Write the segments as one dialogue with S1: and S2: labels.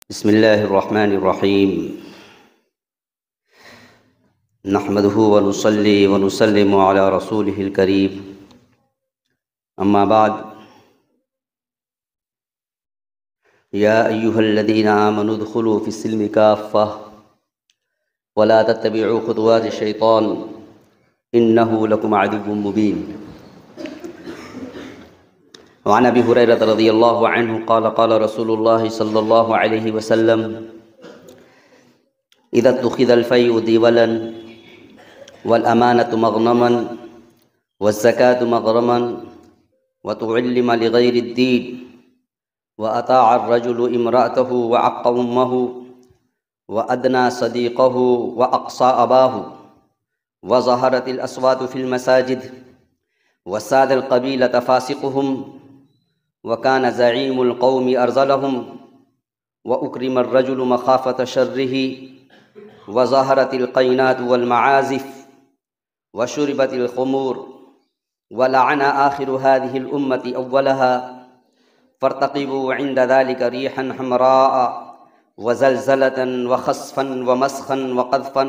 S1: بسم اللہ الرحمن الرحیم نحمده ونصلی ونسلم علی رسوله الکریم اما بعد یا ایہا الذین آمنوا ادخلوا فی السلم کافۃ ولا تتبعوا خطوات الشیطان انہ لکم عدو مبین۔ وعن ابی ہریرہ رضی اللہ عنہ قال قال رسول اللہ صلی اللہ علیہ وسلم اذا اتخذ الفیء دیولا والامانة مغنما والزکاة مغرما وتعلم لغیر الدین وأطاع الرجل امرأته وعق أمه وأدنى صديقه وأقصى أباه وظهرت الأصوات في المساجد وساد القبيلة فاسقهم وكان زعيم القوم أرذلهم وأكرم الرجل مخافة شره وظهرت القينات والمعازف وشربت الخمور ولعن آخر هذه الأمة أولها فارتقبوا عند ذلك ريحا حمراء وزلزلة وخسفا ومسخا وقذفا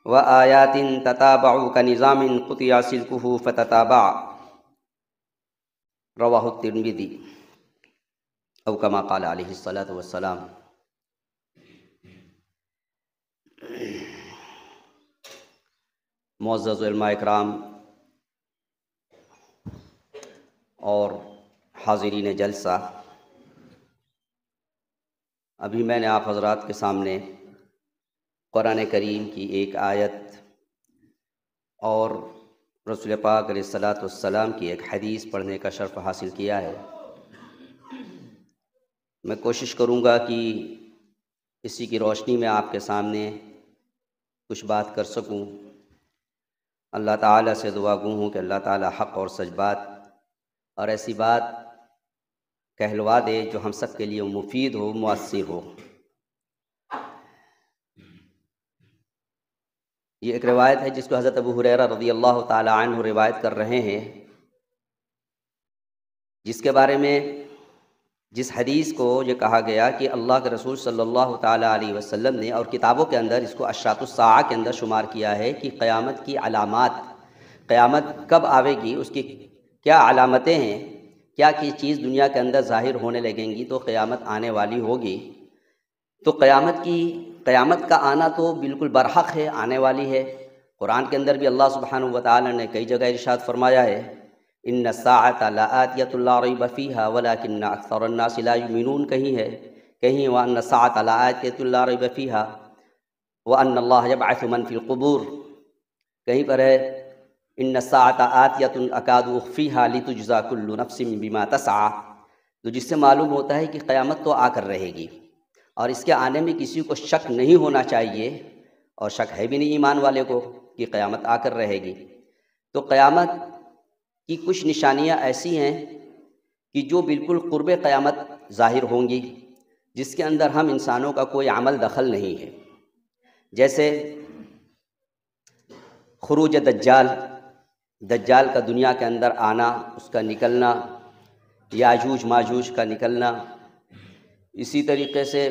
S1: وآيات تتابع كنظام قطع سلكه فتتابع رواہ الترمذی او کما قال علیہ الصلاۃ والسلام۔ معزز علماء اکرام اور حاضرین جلسہ، ابھی میں نے آپ حضرات کے سامنے قرآن کریم کی ایک آیت اور رسول پاک علیہ الصلاۃ والسلام کی ایک حدیث پڑھنے کا شرف حاصل کیا ہے۔ میں کوشش کروں گا کہ اسی کی روشنی میں آپ کے سامنے کچھ بات کر سکوں۔ اللہ تعالیٰ سے دعا گو ہوں کہ اللہ تعالیٰ حق اور سچ بات اور ایسی بات کہلوا دے جو ہم سب کے لیے مفید ہو، مؤثر ہو۔ یہ ایک روایت ہے جس کو حضرت ابو ہریرہ رضی اللہ تعالی عنہ روایت کر رہے ہیں، جس کے بارے میں جس حدیث کو یہ کہا گیا کہ اللہ کے رسول صلی اللہ تعالی علیہ وسلم نے اور کتابوں کے اندر اس کو اشراط الساعہ کے اندر شمار کیا ہے کہ قیامت کی علامات، قیامت کب آئے گی، اس کی کیا علامتیں ہیں، کیا کی چیز دنیا کے اندر ظاہر ہونے لگیں گی تو قیامت آنے والی ہوگی۔ تو قیامت کا آنا تو بالکل برحق ہے، آنے والی ہے۔ قرآن کے اندر بھی اللہ سبحانہ وتعالی نے کئی جگہ ارشاد فرمایا ہے ان الساعة لآتیۃ لا ریب فیہا ولکن اکثر الناس لا یؤمنون، کہیں ہے، کہیں وان الساعة لآتیۃ لا ریب فیہا وان اللہ یبعث من فی القبور، کہیں پر ہے ان الساعة آتیۃ اکاد اخفیہا لتجزی کل نفس بما تسعی، تو جس سے معلوم ہوتا ہے کہ قیامت تو آ کر رہے گی اور اس کے آنے میں کسی کو شک نہیں ہونا چاہیے، اور شک ہے بھی نہیں ایمان والے کو کہ قیامت آ کر رہے گی۔ تو قیامت کی کچھ نشانیاں ایسی ہیں کہ جو بالکل قرب قیامت ظاہر ہوں گی، جس کے اندر ہم انسانوں کا کوئی عمل دخل نہیں ہے، جیسے خروج دجال کا دنیا کے اندر آنا، اس کا نکلنا، یاجوج ماجوج کا نکلنا، اسی طریقے سے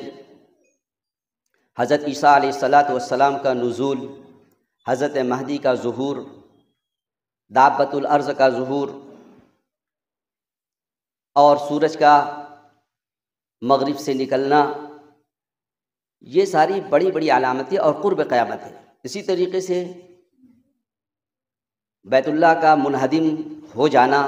S1: حضرت عیسیٰ علیہ الصلاۃ والسلام کا نزول، حضرت مہدی کا ظہور، دابۃ الارض کا ظہور، اور سورج کا مغرب سے نکلنا، یہ ساری بڑی بڑی علامتیں اور قرب قیامت ہے۔ اسی طریقے سے بیت اللہ کا منہدم ہو جانا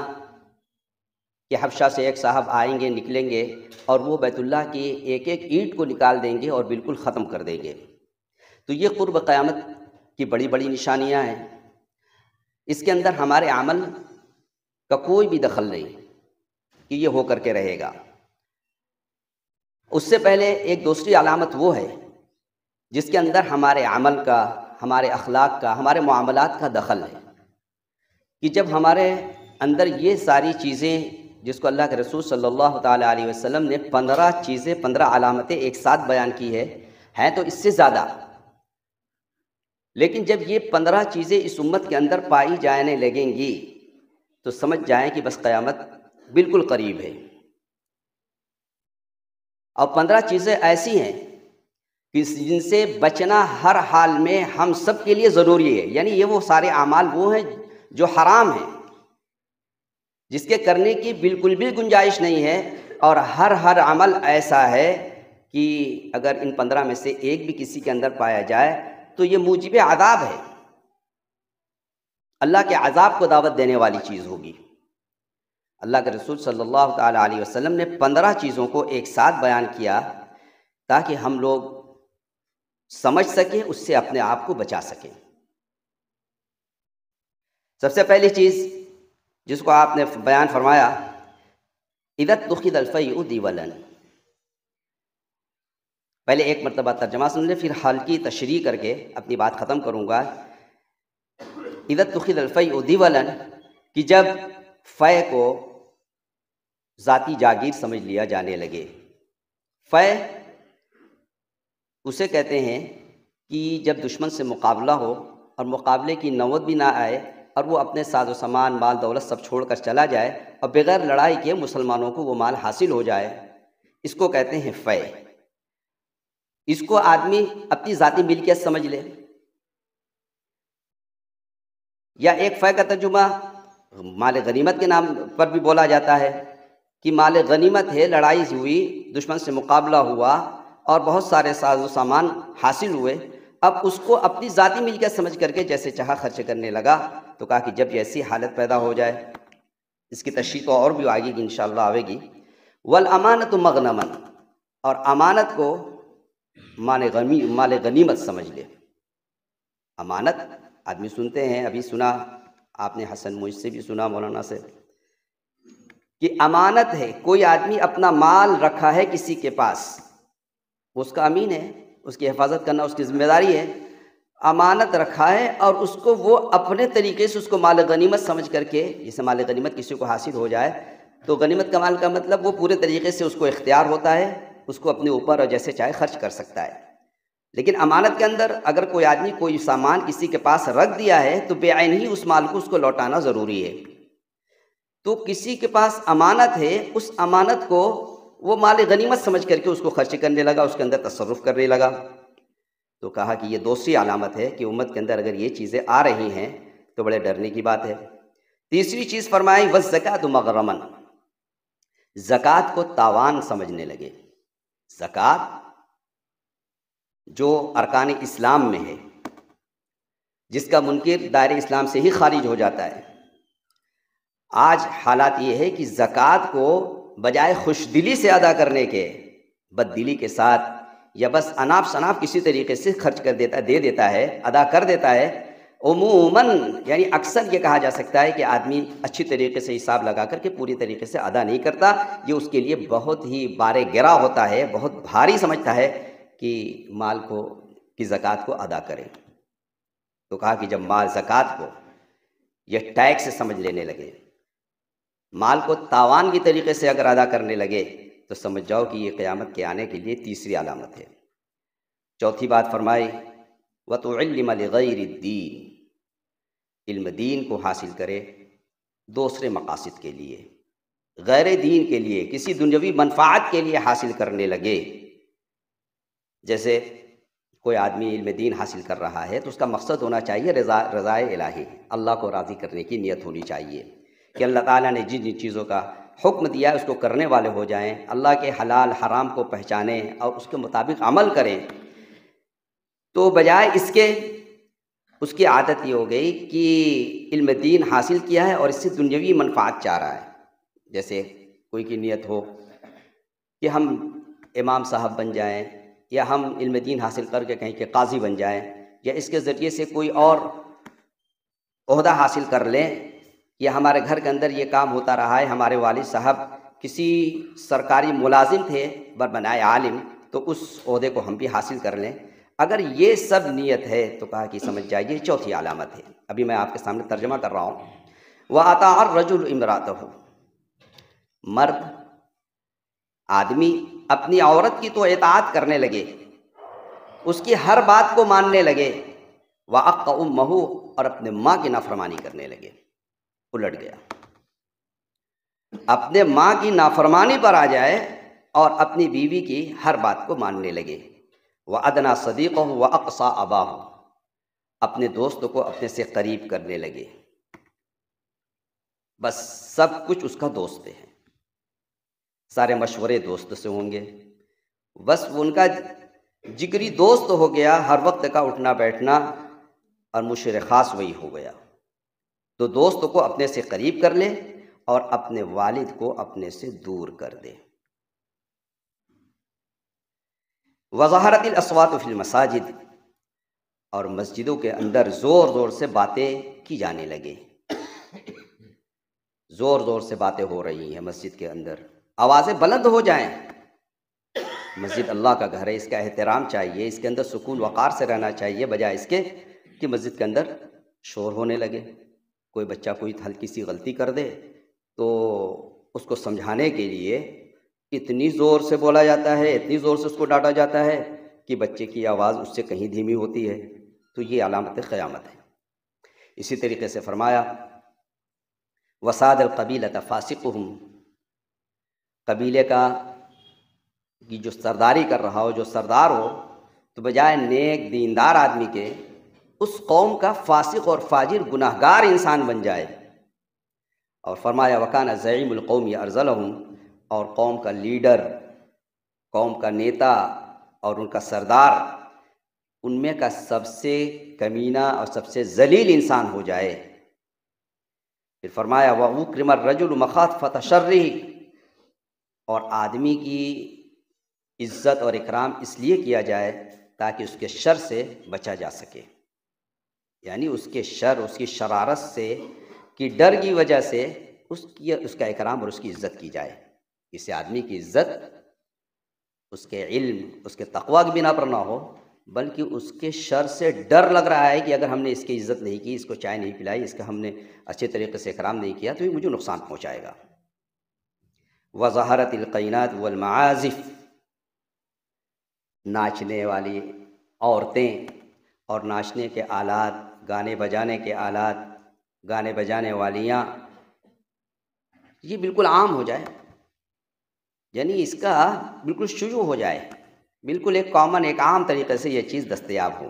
S1: کہ حبشہ سے ایک صاحب آئیں گے، نکلیں گے اور وہ بیت اللہ کی ایک ایک اینٹ کو نکال دیں گے اور بالکل ختم کر دیں گے۔ تو یہ قرب قیامت کی بڑی بڑی نشانیاں ہیں۔ اس کے اندر ہمارے عمل کا کوئی بھی دخل نہیں کہ یہ ہو کر کے رہے گا۔ اس سے پہلے ایک دوسری علامت وہ ہے جس کے اندر ہمارے عمل کا، ہمارے اخلاق کا، ہمارے معاملات کا دخل ہے، کہ جب ہمارے اندر یہ ساری چیزیں جس کو اللہ کے رسول صلی اللہ تعالیٰ علیہ وسلم نے 15 چیزیں، 15 علامتیں ایک ساتھ بیان کی ہیں تو اس سے زیادہ، لیکن جب یہ 15 چیزیں اس امت کے اندر پائی جانے لگیں گی تو سمجھ جائیں کہ بس قیامت بالکل قریب ہے۔ اور 15 چیزیں ایسی ہیں کہ جن سے بچنا ہر حال میں ہم سب کے لیے ضروری ہے. یعنی یہ وہ سارے اعمال وہ ہیں جو حرام ہیں، جس کے کرنے کی بالکل بھی گنجائش نہیں ہے، اور ہر عمل ایسا ہے کہ اگر ان 15 میں سے ایک بھی کسی کے اندر پایا جائے تو یہ موجب عذاب ہے، اللہ کے عذاب کو دعوت دینے والی چیز ہوگی. اللہ کے رسول صلی اللہ تعالی علیہ وسلم نے 15 چیزوں کو ایک ساتھ بیان کیا تاکہ ہم لوگ سمجھ سکیں، اس سے اپنے آپ کو بچا سکیں. سب سے پہلی چیز جس کو آپ نے بیان فرمایا، اذا اتخذ الفیء دیولا. پہلے ایک مرتبہ ترجمہ سن لیں، پھر حال کی تشریح کر کے اپنی بات ختم کروں گا. اذا اتخذ الفیء دیولا، کہ جب فے کو ذاتی جاگیر سمجھ لیا جانے لگے. فے اسے کہتے ہیں کہ جب دشمن سے مقابلہ ہو اور مقابلے کی نوبت بھی نہ آئے اور وہ اپنے ساز و سامان، مال دولت سب چھوڑ کر چلا جائے اور بغیر لڑائی کے مسلمانوں کو وہ مال حاصل ہو جائے، اس کو کہتے ہیں فے. اس کو آدمی اپنی ذاتی ملکیت سمجھ لے، یا ایک فے کا ترجمہ مال غنیمت کے نام پر بھی بولا جاتا ہے کہ مال غنیمت ہے، لڑائی ہوئی، دشمن سے مقابلہ ہوا اور بہت سارے ساز و سامان حاصل ہوئے، اب اس کو اپنی ذاتی ملکیت سمجھ کر کے جیسے چاہا خرچ کرنے لگا. تو کہا کہ جب ایسی حالت پیدا ہو جائے، اس کی تشریح تو اور بھی آئے گی انشاءاللہ آئے گی. والامانۃ مغنما، اور امانت کو مال غنیمت سمجھ لے. امانت آدمی سنتے ہیں، ابھی سنا آپ نے حسن مجھ سے بھی سنا مولانا سے، کہ امانت ہے، کوئی آدمی اپنا مال رکھا ہے کسی کے پاس، اس کا امین ہے، اس کی حفاظت کرنا اس کی ذمہ داری ہے. امانت رکھا ہے اور اس کو وہ اپنے طریقے سے اس کو مال غنیمت سمجھ کر کے، جسے مال غنیمت کسی کو حاصل ہو جائے تو غنیمت کا مال کا مطلب وہ پورے طریقے سے اس کو اختیار ہوتا ہے، اس کو اپنے اوپر اور جیسے چاہے خرچ کر سکتا ہے. لیکن امانت کے اندر اگر کوئی آدمی کوئی سامان کسی کے پاس رکھ دیا ہے تو بے عین ہی اس مال کو اس کو لوٹانا ضروری ہے. تو کسی کے پاس امانت ہے، اس امانت کو وہ مال غنیمت سمجھ کر کے اس کو خرچ کرنے لگا، اس کے اندر تصرف کرنے لگا. تو کہا کہ یہ دوسری علامت ہے کہ امت کے اندر اگر یہ چیزیں آ رہی ہیں تو بڑے ڈرنے کی بات ہے. تیسری چیز فرمائی والزکاۃ مغرما، زکوٰۃ کو تاوان سمجھنے لگے. زکوٰۃ جو ارکان اسلام میں ہے، جس کا منکر دائرہ اسلام سے ہی خارج ہو جاتا ہے. آج حالات یہ ہے کہ زکوٰۃ کو بجائے خوش دلی سے ادا کرنے کے بد دلی کے ساتھ یا بس اناپ شناپ کسی طریقے سے خرچ کر دیتا، دے دیتا ہے، ادا کر دیتا ہے. عموماً یعنی اکثر یہ کہا جا سکتا ہے کہ آدمی اچھی طریقے سے حساب لگا کر کے پوری طریقے سے ادا نہیں کرتا. یہ اس کے لیے بہت ہی بار گرا ہوتا ہے، بہت بھاری سمجھتا ہے کہ مال کو کی زکوٰۃ کو ادا کرے. تو کہا کہ جب مال زکوٰۃ کو یہ ٹیکس سمجھ لینے لگے، مال کو تاوان کی طریقے سے اگر ادا کرنے لگے تو سمجھ جاؤ کہ یہ قیامت کے آنے کے لیے تیسری علامت ہے. چوتھی بات فرمائی وَتُعِلِّمَ لِغَيْرِ الدِّينِ، علم دین کو حاصل کرے دوسرے مقاصد کے لیے، غیر دین کے لیے، کسی دنیاوی منفعت کے لیے حاصل کرنے لگے. جیسے کوئی آدمی علم دین حاصل کر رہا ہے تو اس کا مقصد ہونا چاہیے رضائے الہی، اللہ کو راضی کرنے کی نیت ہونی چاہیے کہ اللہ تعالیٰ نے جن جن چیزوں کا حکم دیا ہے اس کو کرنے والے ہو جائیں، اللہ کے حلال حرام کو پہچانیں اور اس کے مطابق عمل کریں. تو بجائے اس کے اس کی عادت یہ ہو گئی کہ علم دین حاصل کیا ہے اور اس سے دنیاوی منفعت چاہ رہا ہے. جیسے کوئی کی نیت ہو کہ ہم امام صاحب بن جائیں، یا ہم علم دین حاصل کر کے کہیں کہ قاضی بن جائیں، یا اس کے ذریعے سے کوئی اور عہدہ حاصل کر لیں، یا ہمارے گھر کے اندر یہ کام ہوتا رہا ہے، ہمارے والد صاحب کسی سرکاری ملازم تھے بربنائے عالم، تو اس عہدے کو ہم بھی حاصل کر لیں. اگر یہ سب نیت ہے تو کہا کہ سمجھ جائیے چوتھی علامت ہے. ابھی میں آپ کے سامنے ترجمہ کر رہا ہوں. وَأَطَاعَ الرَّجُلُ امْرَأَتَهُ، مرد آدمی اپنی عورت کی تو اطاعت کرنے لگے، اس کی ہر بات کو ماننے لگے. وَأَقَّ أُمَّهُ، اور اپنے ماں کی نافرمانی کرنے لگے. الٹ گیا، اپنے ماں کی نافرمانی پر آ جائے اور اپنی بیوی کی ہر بات کو ماننے لگے۔ وَأَدْنَىٰ صَدِيقَهُ وَأَقْصَىٰ أَبَاهُ، اپنے دوست کو اپنے سے قریب کرنے لگے، بس سب کچھ اس کا دوست ہے، سارے مشورے دوست سے ہوں گے، بس وہ ان کا جگری دوست ہو گیا، ہر وقت کا اٹھنا بیٹھنا، اور مشیر خاص وہی ہو گیا۔ تو دوست کو اپنے سے قریب کر لے اور اپنے والد کو اپنے سے دور کر دے۔ وظہرت الاصوات فی المساجد، اور مسجدوں کے اندر زور زور سے باتیں کی جانے لگے، زور زور سے باتیں ہو رہی ہیں مسجد کے اندر، آوازیں بلند ہو جائیں۔ مسجد اللہ کا گھر ہے، اس کا احترام چاہیے، اس کے اندر سکون وقار سے رہنا چاہیے، بجائے اس کے کہ مسجد کے اندر شور ہونے لگے۔ کوئی بچہ کوئی ہلکی سی غلطی کر دے تو اس کو سمجھانے کے لیے اتنی زور سے بولا جاتا ہے، اتنی زور سے اس کو ڈانٹا جاتا ہے کہ بچے کی آواز اس سے کہیں دھیمی ہوتی ہے، تو یہ علامت قیامت ہے۔ اسی طریقے سے فرمایا وساد القبیلۃ فاسقہم، قبیلے کا کی جو سرداری کر رہا ہو، جو سردار ہو، تو بجائے نیک دیندار آدمی کے اس قوم کا فاسق اور فاجر گناہگار انسان بن جائے۔ اور فرمایا وکان زعیم القوم ارذلہم، اور قوم کا لیڈر، قوم کا نیتا اور ان کا سردار ان میں کا سب سے کمینہ اور سب سے ذلیل انسان ہو جائے۔ پھر فرمایا وَأُكْرِمَ الرَّجُلُ مَخَافَةَ شَرِّهِ، اور آدمی کی عزت اور اکرام اس لیے کیا جائے تاکہ اس کے شر سے بچا جا سکے، یعنی اس کے شر، اس کی شرارت سے کی ڈر کی وجہ سے اس کا اکرام اور اس کی عزت کی جائے۔ اس آدمی کی عزت اس کے علم، اس کے تقویٰ کی بنا پر نہ ہو، بلکہ اس کے شر سے ڈر لگ رہا ہے کہ اگر ہم نے اس کی عزت نہیں کی، اس کو چائے نہیں پلائی، اس کا ہم نے اچھے طریقے سے اکرام نہیں کیا تو یہ مجھے نقصان پہنچائے گا۔ وظہرت القینات والمعازف، ناچنے والی عورتیں اور ناچنے کے آلات، گانے بجانے کے آلات، گانے بجانے والیاں، یہ بالکل عام ہو جائے، یعنی اس کا بالکل شیوع ہو جائے، بالکل ایک کامن، ایک عام طریقے سے یہ چیز دستیاب ہو۔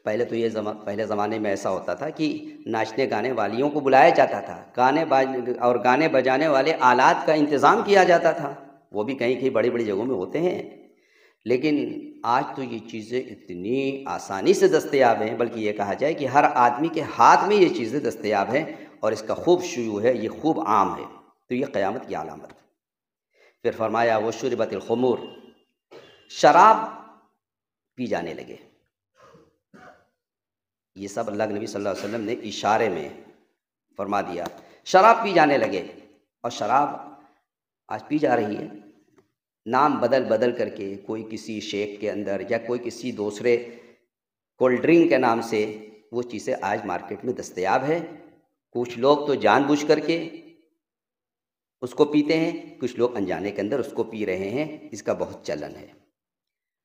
S1: پہلے تو یہ پہلے زمانے میں ایسا ہوتا تھا کہ ناچنے گانے والیوں کو بلایا جاتا تھا، گانے بجانے والے آلات کا انتظام کیا جاتا تھا، وہ بھی کہیں کہیں بڑی بڑی جگہوں میں ہوتے ہیں، لیکن آج تو یہ چیزیں اتنی آسانی سے دستیاب ہیں، بلکہ یہ کہا جائے کہ ہر آدمی کے ہاتھ میں یہ چیزیں دستیاب ہیں اور اس کا خوب شیوع ہے، یہ خوب عام ہے، تو یہ قیامت کی علامت۔ پھر فرمایا وشربت الخمور، شراب پی جانے لگے۔ یہ سب اللہ کے نبی صلی اللہ علیہ وسلم نے اشارے میں فرما دیا، شراب پی جانے لگے، اور شراب آج پی جا رہی ہے، نام بدل بدل کر کے، کوئی کسی شیک کے اندر یا کوئی کسی دوسرے کولڈ ڈرنک کے نام سے وہ چیزیں آج مارکیٹ میں دستیاب ہے۔ کچھ لوگ تو جان بوجھ کر کے اس کو پیتے ہیں، کچھ لوگ انجانے کے اندر اس کو پی رہے ہیں، اس کا بہت چلن ہے۔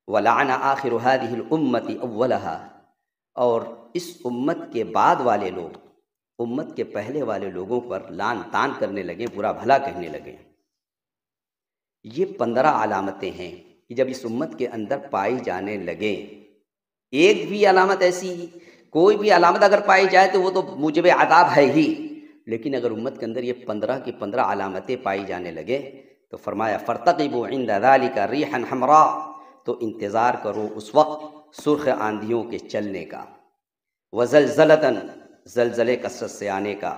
S1: وَلَعَنَ آخِرُ هَٰذِهِ الْأُمَّةِ أَوَّلَهَا، اور اس امت کے بعد والے لوگ، امت کے پہلے والے لوگوں پر لعن طعن کرنے لگے، برا بھلا کہنے لگے۔ یہ 15 علامتیں ہیں کہ جب اس امت کے اندر پائی جانے لگیں، ایک بھی علامت ایسی، کوئی بھی علامت اگر پائی جائے تو وہ تو موجب عذاب ہے ہی، لیکن اگر امت کے اندر یہ 15 کی 15 علامتیں پائی جانے لگے تو فرمایا فَارْتَقِبُوا عِنْدَ ذَلِكَ رِيحًا حَمْرَاءَ، تو انتظار کرو اس وقت سرخ آندھیوں کے چلنے کا، وَزَلْزَلَةً، زلزلے کثرت سے آنے کا،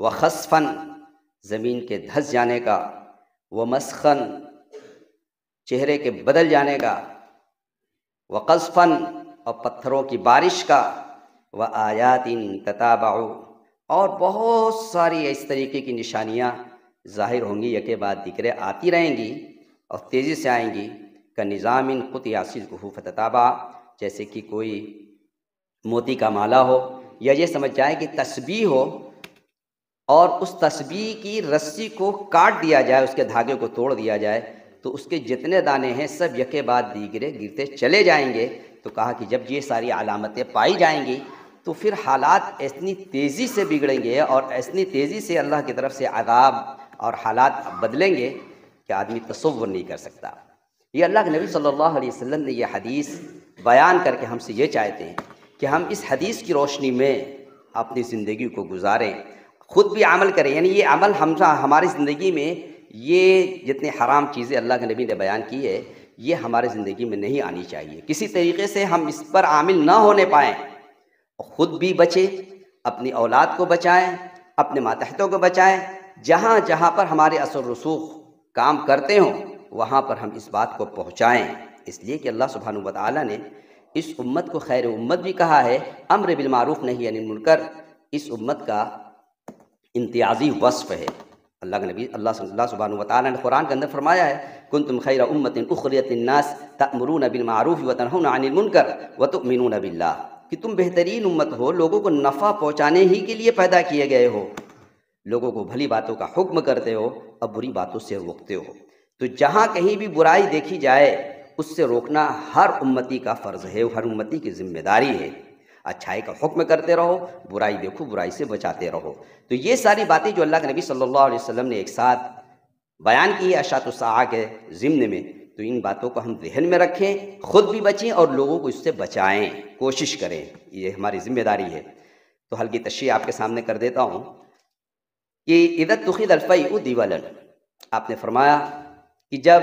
S1: وَخَسْفًا، زمین کے دھس جانے کا، وَمَسْخًا، چہرے کے بدل جانے کا، وَقَذْفًا، اور پتھروں کی بارش کا، وَآيَاتٍ تَتَابَعُ، اور بہت ساری اس طریقے کی نشانیاں ظاہر ہوں گی، یکے بعد دیگرے آتی رہیں گی اور تیزی سے آئیں گی۔ كَنِظَامٍ قُطِعَ سِلْكُهُ فَتَتَابَعَ، جیسے کہ کوئی موتی کا مالا ہو، یا یہ سمجھ جائے کہ تسبیح ہو اور اس تسبیح کی رسی کو کاٹ دیا جائے، اس کے دھاگے کو توڑ دیا جائے، تو اس کے جتنے دانے ہیں سب یکے بعد دیگرے گرتے چلے جائیں گے۔ تو کہا کہ جب یہ ساری علامتیں پائی جائیں گی تو پھر حالات اتنی تیزی سے بگڑیں گے اور اتنی تیزی سے اللہ کی طرف سے عذاب اور حالات بدلیں گے کہ کہ آدمی تصور نہیں کر سکتا۔ یہ اللہ کے نبی صلی اللہ علیہ وسلم نے یہ حدیث بیان کر کے ہم سے یہ چاہتے ہیں کہ ہم اس حدیث کی روشنی میں اپنی زندگی کو گزاریں، خود بھی عمل کریں۔ یعنی یہ عمل ہماری زندگی میں یہ جتنے حرام چیزیں اللہ کے نبی نے بیان کی ہے یہ ہمارے زندگی میں نہیں آنی چاہیے۔ کسی طریقے سے ہم اس پر عامل نہ ہونے پائیں، خود بھی بچیں، اپنی اولاد کو بچائیں، اپنے ماتحتوں کو بچائیں، جہاں جہاں پر ہمارے اثر رسوخ کام کرتے ہوں وہاں پر ہم اس بات کو پہنچائیں۔ اس لیے کہ اللہ سبحانہ وتعالیٰ نے اس امت کو خیر امت بھی کہا ہے، امر بالمعروف نہی عن المنکر اس امت کا امتیازی وصف ہے۔ اللہ سبحانہ وتعالیٰ نے قرآن کے اندر فرمایا ہے کنتم خیر امت اخرجت للناس تأمرون بالمعروف وتنہون عن المنکر وتؤمنون باللہ، کہ تم بہترین امت ہو، لوگوں کو نفع پہنچانے ہی کے لیے پیدا کیے گئے ہو، لوگوں کو بھلی باتوں کا حکم کرتے ہو اور بری باتوں سے روکتے ہو۔ تو جہاں کہیں بھی برائی دیکھی جائے اس سے روکنا ہر امتی کا فرض ہے، ہر امتی کی ذمہ داری ہے۔ اچھائی کا حکم کرتے رہو، برائی دیکھو، برائی سے بچاتے رہو۔ تو یہ ساری باتیں جو اللہ کے نبی صلی اللہ علیہ وسلم نے ایک ساتھ بیان کی ہے اشراط الساعہ کے ضمن میں، تو ان باتوں کو ہم ذہن میں رکھیں، خود بھی بچیں اور لوگوں کو اس سے بچائیں، کوشش کریں، یہ ہماری ذمہ داری ہے۔ تو ہلکی تشریح آپ کے سامنے کر دیتا ہوں کہ اذا اتخذ الفیء دیولا، آپ نے فرمایا کہ جب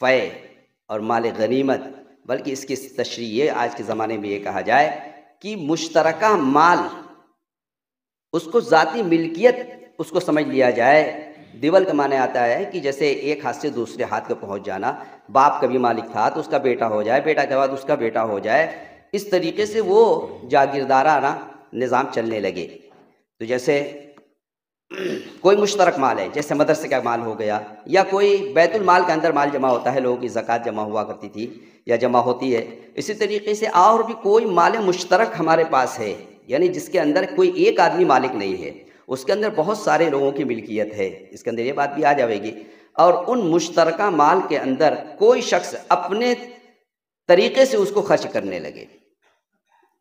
S1: فے اور مال غنیمت، بلکہ اس کی تشریح یہ آج کے زمانے میں یہ کہا جائے کہ مشترکہ مال، اس کو ذاتی ملکیت اس کو سمجھ لیا جائے۔ دیول کا معنی آتا ہے کہ جیسے ایک ہاتھ سے دوسرے ہاتھ کو پہنچ جانا، باپ کا بھی مالک تھا تو اس کا بیٹا ہو جائے، بیٹا کے بعد اس کا بیٹا ہو جائے، اس طریقے سے وہ جاگیردارانہ نظام چلنے لگے۔ تو جیسے کوئی مشترک مال ہے، جیسے مدرسے کا مال ہو گیا، یا کوئی بیت المال کے اندر مال جمع ہوتا ہے، لوگوں کی زکوٰۃ جمع ہوا کرتی تھی یا جمع ہوتی ہے، اسی طریقے سے اور بھی کوئی مال مشترک ہمارے پاس ہے، یعنی جس کے اندر کوئی ایک آدمی مالک نہیں ہے، اس کے اندر بہت سارے لوگوں کی ملکیت ہے، اس کے اندر یہ بات بھی آ جائے گی۔ اور ان مشترکہ مال کے اندر کوئی شخص اپنے طریقے سے اس کو خرچ کرنے لگے،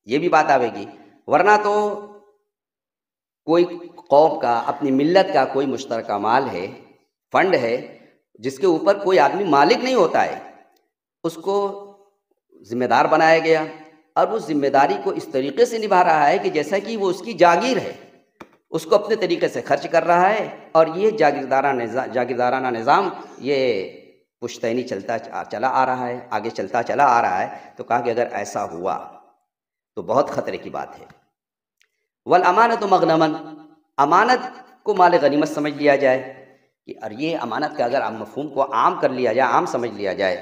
S1: یہ بھی بات آئے گی۔ ورنہ تو کوئی قوم کا، اپنی ملت کا کوئی مشترکہ مال ہے، فنڈ ہے، جس کے اوپر کوئی آدمی مالک نہیں ہوتا ہے، اس کو ذمہ دار بنایا گیا اور وہ ذمہ داری کو اس طریقے سے نبھا رہا ہے کہ جیسا کہ وہ اس کی جاگیر ہے، اس کو اپنے طریقے سے خرچ کر رہا ہے، اور یہ جاگیردارانہ نظام یہ پشتینی چلا آ رہا ہے، آگے چلتا چلا آ رہا ہے۔ تو کہا کہ اگر ایسا ہوا تو بہت خطرے کی بات ہے۔ والامانۃ مغنما، امانت کو مال غنیمت سمجھ لیا جائے کہ اور یہ امانت کا اگر مفہوم کو عام کر لیا جائے، عام سمجھ لیا جائے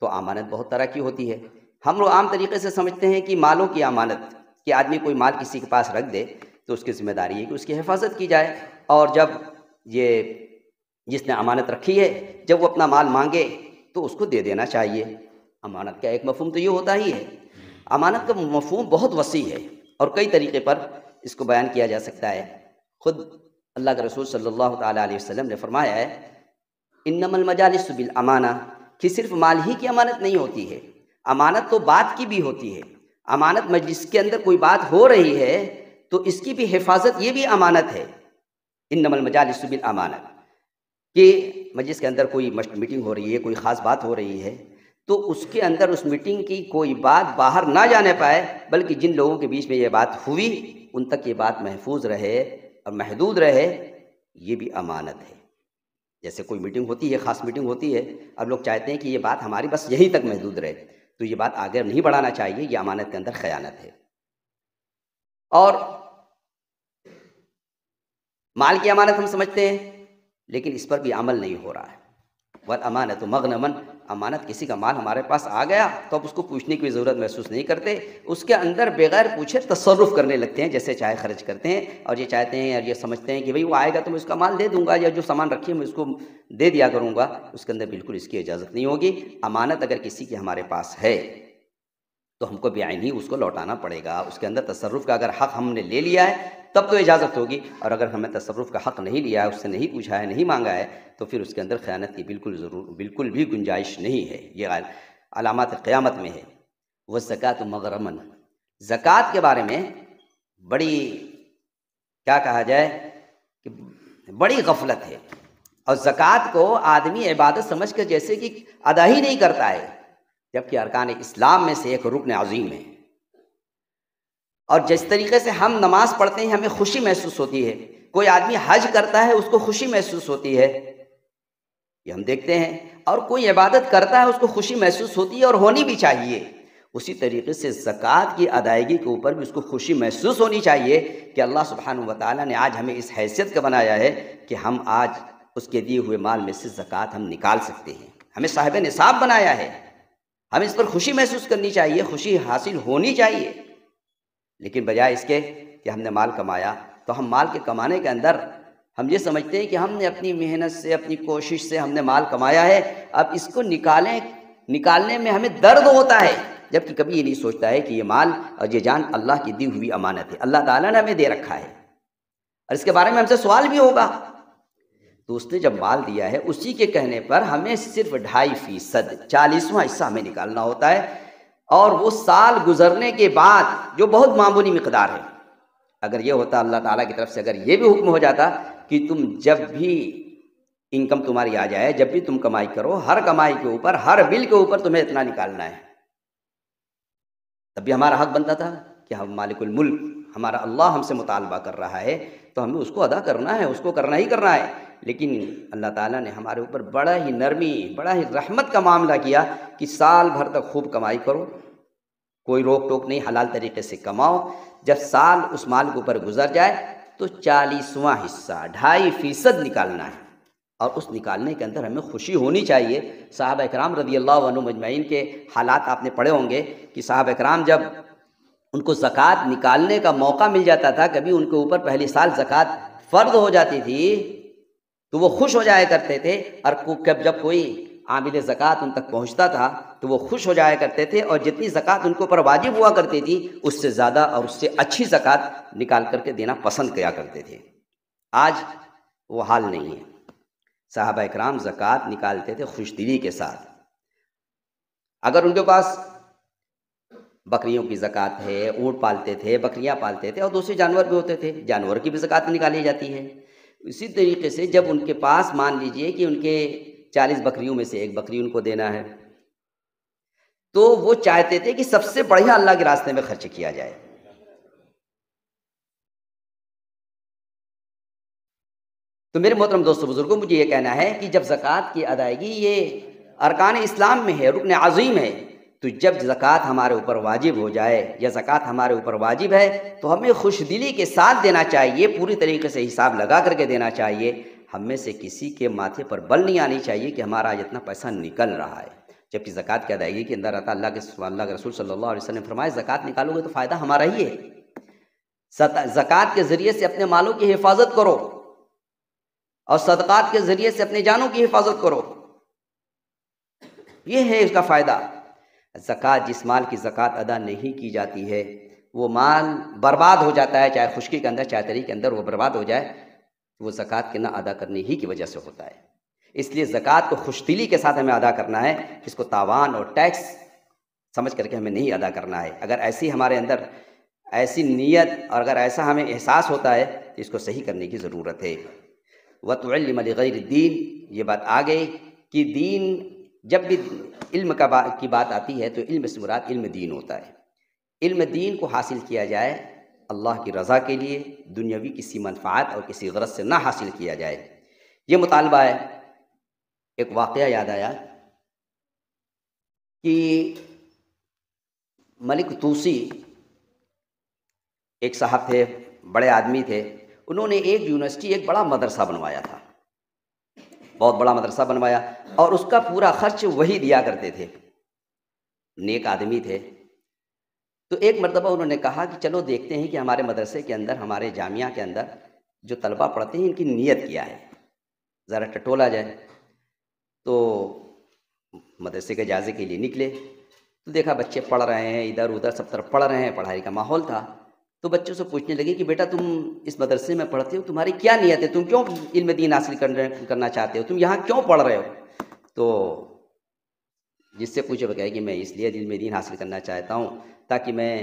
S1: تو امانت بہت طرح کی ہوتی ہے۔ ہم لوگ عام طریقے سے سمجھتے ہیں کہ مالوں کی امانت، کہ آدمی کوئی مال کسی کے پاس رکھ دے تو اس کی ذمہ داری ہے کہ اس کی حفاظت کی جائے، اور جب یہ جس نے امانت رکھی ہے جب وہ اپنا مال مانگے تو اس کو دے دینا چاہیے۔ امانت کا ایک مفہوم تو یہ ہوتا ہی ہے۔ امانت کا مفہوم بہت وسیع ہے اور کئی طریقے پر اس کو بیان کیا جا سکتا ہے۔ خود اللہ کے رسول صلی اللہ تعالیٰ علیہ وسلم نے فرمایا ہے انما المجالس بالامانہ، کہ صرف مال ہی کی امانت نہیں ہوتی ہے، امانت تو بات کی بھی ہوتی ہے۔ امانت مجلس کے اندر کوئی بات ہو رہی ہے تو اس کی بھی حفاظت، یہ بھی امانت ہے۔ انما المجالس بالامانہ، کہ مجلس کے اندر کوئی میٹنگ ہو رہی ہے، کوئی خاص بات ہو رہی ہے تو اس کے اندر اس میٹنگ کی کوئی بات باہر نہ جانے پائے، بلکہ جن لوگوں کے بیچ میں یہ بات ہوئی ان تک یہ بات محفوظ رہے اور محدود رہے، یہ بھی امانت ہے۔ جیسے کوئی میٹنگ ہوتی ہے، خاص میٹنگ ہوتی ہے، اب لوگ چاہتے ہیں کہ یہ بات ہماری بس یہیں تک محدود رہے، تو یہ بات آگے نہیں بڑھانا چاہیے، یہ امانت کے اندر خیانت ہے۔ اور مال کی امانت ہم سمجھتے ہیں لیکن اس پر بھی عمل نہیں ہو رہا ہے۔ والامانۃ مغنما، امانت کسی کا مال ہمارے پاس آ گیا تو اب اس کو پوچھنے کی ضرورت محسوس نہیں کرتے، اس کے اندر بغیر پوچھے تصرف کرنے لگتے ہیں، جیسے چاہے خرچ کرتے ہیں، اور یہ چاہتے ہیں اور یہ سمجھتے ہیں کہ بھئی وہ آئے گا تو میں اس کا مال دے دوں گا، یا جو سامان رکھے میں اس کو دے دیا کروں گا۔ اس کے اندر بالکل اس کی اجازت نہیں ہوگی۔ امانت اگر کسی کی ہمارے پاس ہے تو ہم کو بعینی اس کو لوٹانا پڑے گا۔ اس کے اندر تصرف کا اگر حق ہم نے لے لیا ہے تب تو اجازت ہوگی، اور اگر ہمیں تصرف کا حق نہیں لیا ہے، اس سے نہیں پوچھا ہے، نہیں مانگا ہے، تو پھر اس کے اندر خیانت کی بالکل بھی گنجائش نہیں ہے۔ یہ علامات قیامت میں ہے۔ والزکوٰۃ مغرما، زکوٰۃ کے بارے میں بڑی کیا کہا جائے کہ بڑی غفلت ہے۔ اور زکوٰۃ کو آدمی عبادت سمجھ کر جیسے کہ ادا ہی نہیں کرتا ہے، جبکہ ارکان اسلام میں سے ایک رکن عظیم ہے۔ اور جس طریقے سے ہم نماز پڑھتے ہیں ہمیں خوشی محسوس ہوتی ہے، کوئی آدمی حج کرتا ہے اس کو خوشی محسوس ہوتی ہے، یہ ہم دیکھتے ہیں، اور کوئی عبادت کرتا ہے اس کو خوشی محسوس ہوتی ہے اور ہونی بھی چاہیے۔ اسی طریقے سے زکوٰۃ کی ادائیگی کے اوپر بھی اس کو خوشی محسوس ہونی چاہیے کہ اللہ سبحانہ و تعالیٰ نے آج ہمیں اس حیثیت کا بنایا ہے کہ ہم آج اس کے دیے ہوئے مال میں سے زکوٰۃ ہم نکال سکتے ہیں، ہمیں صاحب نصاب بنایا ہے، ہمیں اس پر خوشی محسوس کرنی چاہیے، خوشی حاصل ہونی چاہیے۔ لیکن بجائے اس کے کہ ہم نے مال کمایا تو ہم مال کے کمانے کے اندر ہم یہ سمجھتے ہیں کہ ہم نے اپنی محنت سے اپنی کوشش سے ہم نے مال کمایا ہے، اب اس کو نکالنے میں ہمیں درد ہوتا ہے، جبکہ کبھی یہ نہیں سوچتا ہے کہ یہ مال اور یہ جان اللہ کی دی ہوئی امانت ہے، اللہ تعالیٰ نے ہمیں دے رکھا ہے اور اس کے بارے میں ہم سے سوال بھی ہوگا۔ تو اس نے جب مال دیا ہے اسی کے کہنے پر ہمیں صرف 2.5%، 40واں حصہ ہمیں نکالنا ہوتا ہے، اور وہ سال گزرنے کے بعد جو بہت معمولی مقدار ہے۔ اگر یہ ہوتا اللہ تعالیٰ کی طرف سے اگر یہ بھی حکم ہو جاتا کہ تم جب بھی انکم تمہاری آ جائے، جب بھی تم کمائی کرو، ہر کمائی کے اوپر، ہر بل کے اوپر تمہیں اتنا نکالنا ہے، تب بھی ہمارا حق بنتا تھا کہ ہم مالک الملک، ہمارا اللہ ہم سے مطالبہ کر رہا ہے تو ہمیں اس کو ادا کرنا ہے، اس کو کرنا ہی کرنا ہے۔ لیکن اللہ تعالیٰ نے ہمارے اوپر بڑا ہی نرمی، بڑا ہی رحمت کا معاملہ کیا کہ سال بھر تک خوب کمائی کرو، کوئی روک ٹوک نہیں، حلال طریقے سے کماؤ، جب سال اس مال کے اوپر گزر جائے تو 40واں حصہ 2.5% نکالنا ہے، اور اس نکالنے کے اندر ہمیں خوشی ہونی چاہیے۔ صحابہ اکرام رضی اللہ عنہ مجمعین کے حالات آپ نے پڑھے ہوں گے کہ صحابہ اکرام جب ان کو زکوٰۃ نکالنے کا موقع مل جاتا تھا، کبھی ان کے اوپر پہلی سال زکوٰۃ فرض ہو جاتی تھی تو وہ خوش ہو جایا کرتے تھے، اور جب کوئی عامل زکوٰۃ ان تک پہنچتا تھا تو وہ خوش ہو جایا کرتے تھے، اور جتنی زکوٰۃ ان کے اوپر واجب ہوا کرتی تھی اس سے زیادہ اور اس سے اچھی زکوٰۃ نکال کر کے دینا پسند کیا کرتے تھے۔ آج وہ حال نہیں ہے، صحابہ اکرام زکوٰۃ نکالتے تھے خوش دلی کے ساتھ۔ اگر ان کے پاس بکریوں کی زکوٰۃ ہے، اونٹ پالتے تھے، بکریاں پالتے تھے، اور دوسرے جانور بھی ہوتے تھے، جانور کی بھی زکوٰۃ نکالی جاتی ہے۔ اسی طریقے سے جب ان کے پاس مان لیجئے کہ ان کے 40 بکریوں میں سے ایک بکری ان کو دینا ہے، تو وہ چاہتے تھے کہ سب سے بڑھیا اللہ کے راستے میں خرچ کیا جائے۔ تو میرے محترم دوستو بزرگوں، مجھے یہ کہنا ہے کہ جب زکوٰۃ کی ادائیگی یہ ارکان اسلام میں ہے، رکن عظیم ہے، تو جب زکوٰۃ ہمارے اوپر واجب ہو جائے یا زکوٰۃ ہمارے اوپر واجب ہے تو ہمیں خوش دلی کے ساتھ دینا چاہیے، پوری طریقے سے حساب لگا کر کے دینا چاہیے۔ ہم میں سے کسی کے ماتھے پر بل نہیں آنی چاہیے کہ ہمارا اتنا پیسہ نکل رہا ہے، جبکہ زکوٰۃ کی ادائیگی کے اندر آتا اللہ کے رسول صلی اللہ علیہ وسلم نے فرمایا زکوٰۃ نکالو گے تو فائدہ ہمارا ہی ہے۔ زکوٰۃ کے ذریعے سے اپنے مالوں کی حفاظت کرو، اور صدقات کے ذریعے سے اپنے جانوں کی حفاظت کرو، یہ ہے اس کا فائدہ۔ زکوٰۃ، جس مال کی زکوٰۃ ادا نہیں کی جاتی ہے وہ مال برباد ہو جاتا ہے، چاہے خشکی کے اندر چاہے تری کے اندر وہ برباد ہو جائے، وہ زکوٰۃ کے نہ ادا کرنے ہی کی وجہ سے ہوتا ہے۔ اس لیے زکوٰۃ کو خوش دلی کے ساتھ ہمیں ادا کرنا ہے، اس کو تاوان اور ٹیکس سمجھ کر کے ہمیں نہیں ادا کرنا ہے۔ اگر ایسی ہمارے اندر ایسی نیت اور اگر ایسا ہمیں احساس ہوتا ہے تو اس کو صحیح کرنے کی ضرورت ہے۔ وَتُعَلِّمَ لِغَيْرِ الدِّينِ، یہ بات آ گئی کہ دین، جب بھی علم کی بات آتی ہے تو علم سے مراد علم دین ہوتا ہے۔ علم دین کو حاصل کیا جائے اللہ کی رضا کے لیے، دنیاوی کسی منفعت اور کسی غرض سے نہ حاصل کیا جائے، یہ مطالبہ ہے۔ ایک واقعہ یاد آیا کہ ملک توسی ایک صاحب تھے، بڑے آدمی تھے، انہوں نے ایک یونیورسٹی، ایک بڑا مدرسہ بنوایا تھا، بہت بڑا مدرسہ بنوایا، اور اس کا پورا خرچ وہی دیا کرتے تھے، نیک آدمی تھے۔ تو ایک مرتبہ انہوں نے کہا کہ چلو دیکھتے ہیں کہ ہمارے مدرسے کے اندر، ہمارے جامعہ کے اندر جو طلبہ پڑھتے ہیں ان کی نیت کیا ہے، ذرا ٹٹولا جائے۔ تو مدرسے کے جائزے کے لیے نکلے تو دیکھا بچے پڑھ رہے ہیں، ادھر ادھر سب طرف پڑھ رہے ہیں، پڑھائی کا ماحول تھا۔ تو بچوں سے پوچھنے لگے کہ بیٹا تم اس مدرسے میں پڑھتے ہو، تمہاری کیا نیت ہے، تم کیوں علم دین حاصل کرنا چاہتے ہو، تم یہاں کیوں پڑھ رہے ہو؟ تو جس سے پوچھے وہ کہے کہ میں اس لیے علم دین حاصل کرنا چاہتا ہوں تاکہ میں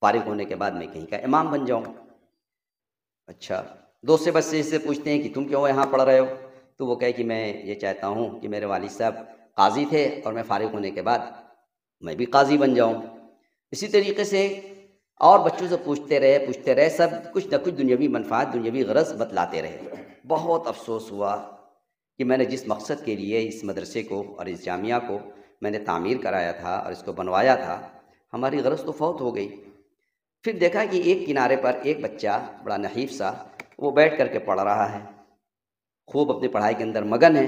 S1: فارغ ہونے کے بعد میں کہیں کا امام بن جاؤں۔ اچھا، دوسرے بچے سے پوچھتے ہیں کہ تم کیوں یہاں پڑھ رہے ہو؟ تو وہ کہے کہ میں یہ چاہتا ہوں کہ میرے والد صاحب قاضی تھے اور میں فارغ ہونے کے بعد میں بھی قاضی بن جاؤں۔ اسی طریقے سے اور بچوں سے پوچھتے رہے، سب کچھ نہ کچھ دنیاوی منفعت، دنیاوی غرض بتلاتے رہے۔ بہت افسوس ہوا کہ میں نے جس مقصد کے لیے اس مدرسے کو اور اس جامعہ کو میں نے تعمیر کرایا تھا اور اس کو بنوایا تھا، ہماری غرض تو فوت ہو گئی۔ پھر دیکھا کہ ایک کنارے پر ایک بچہ بڑا نحیف سا وہ بیٹھ کر کے پڑھ رہا ہے، خوب اپنی پڑھائی کے اندر مگن ہے،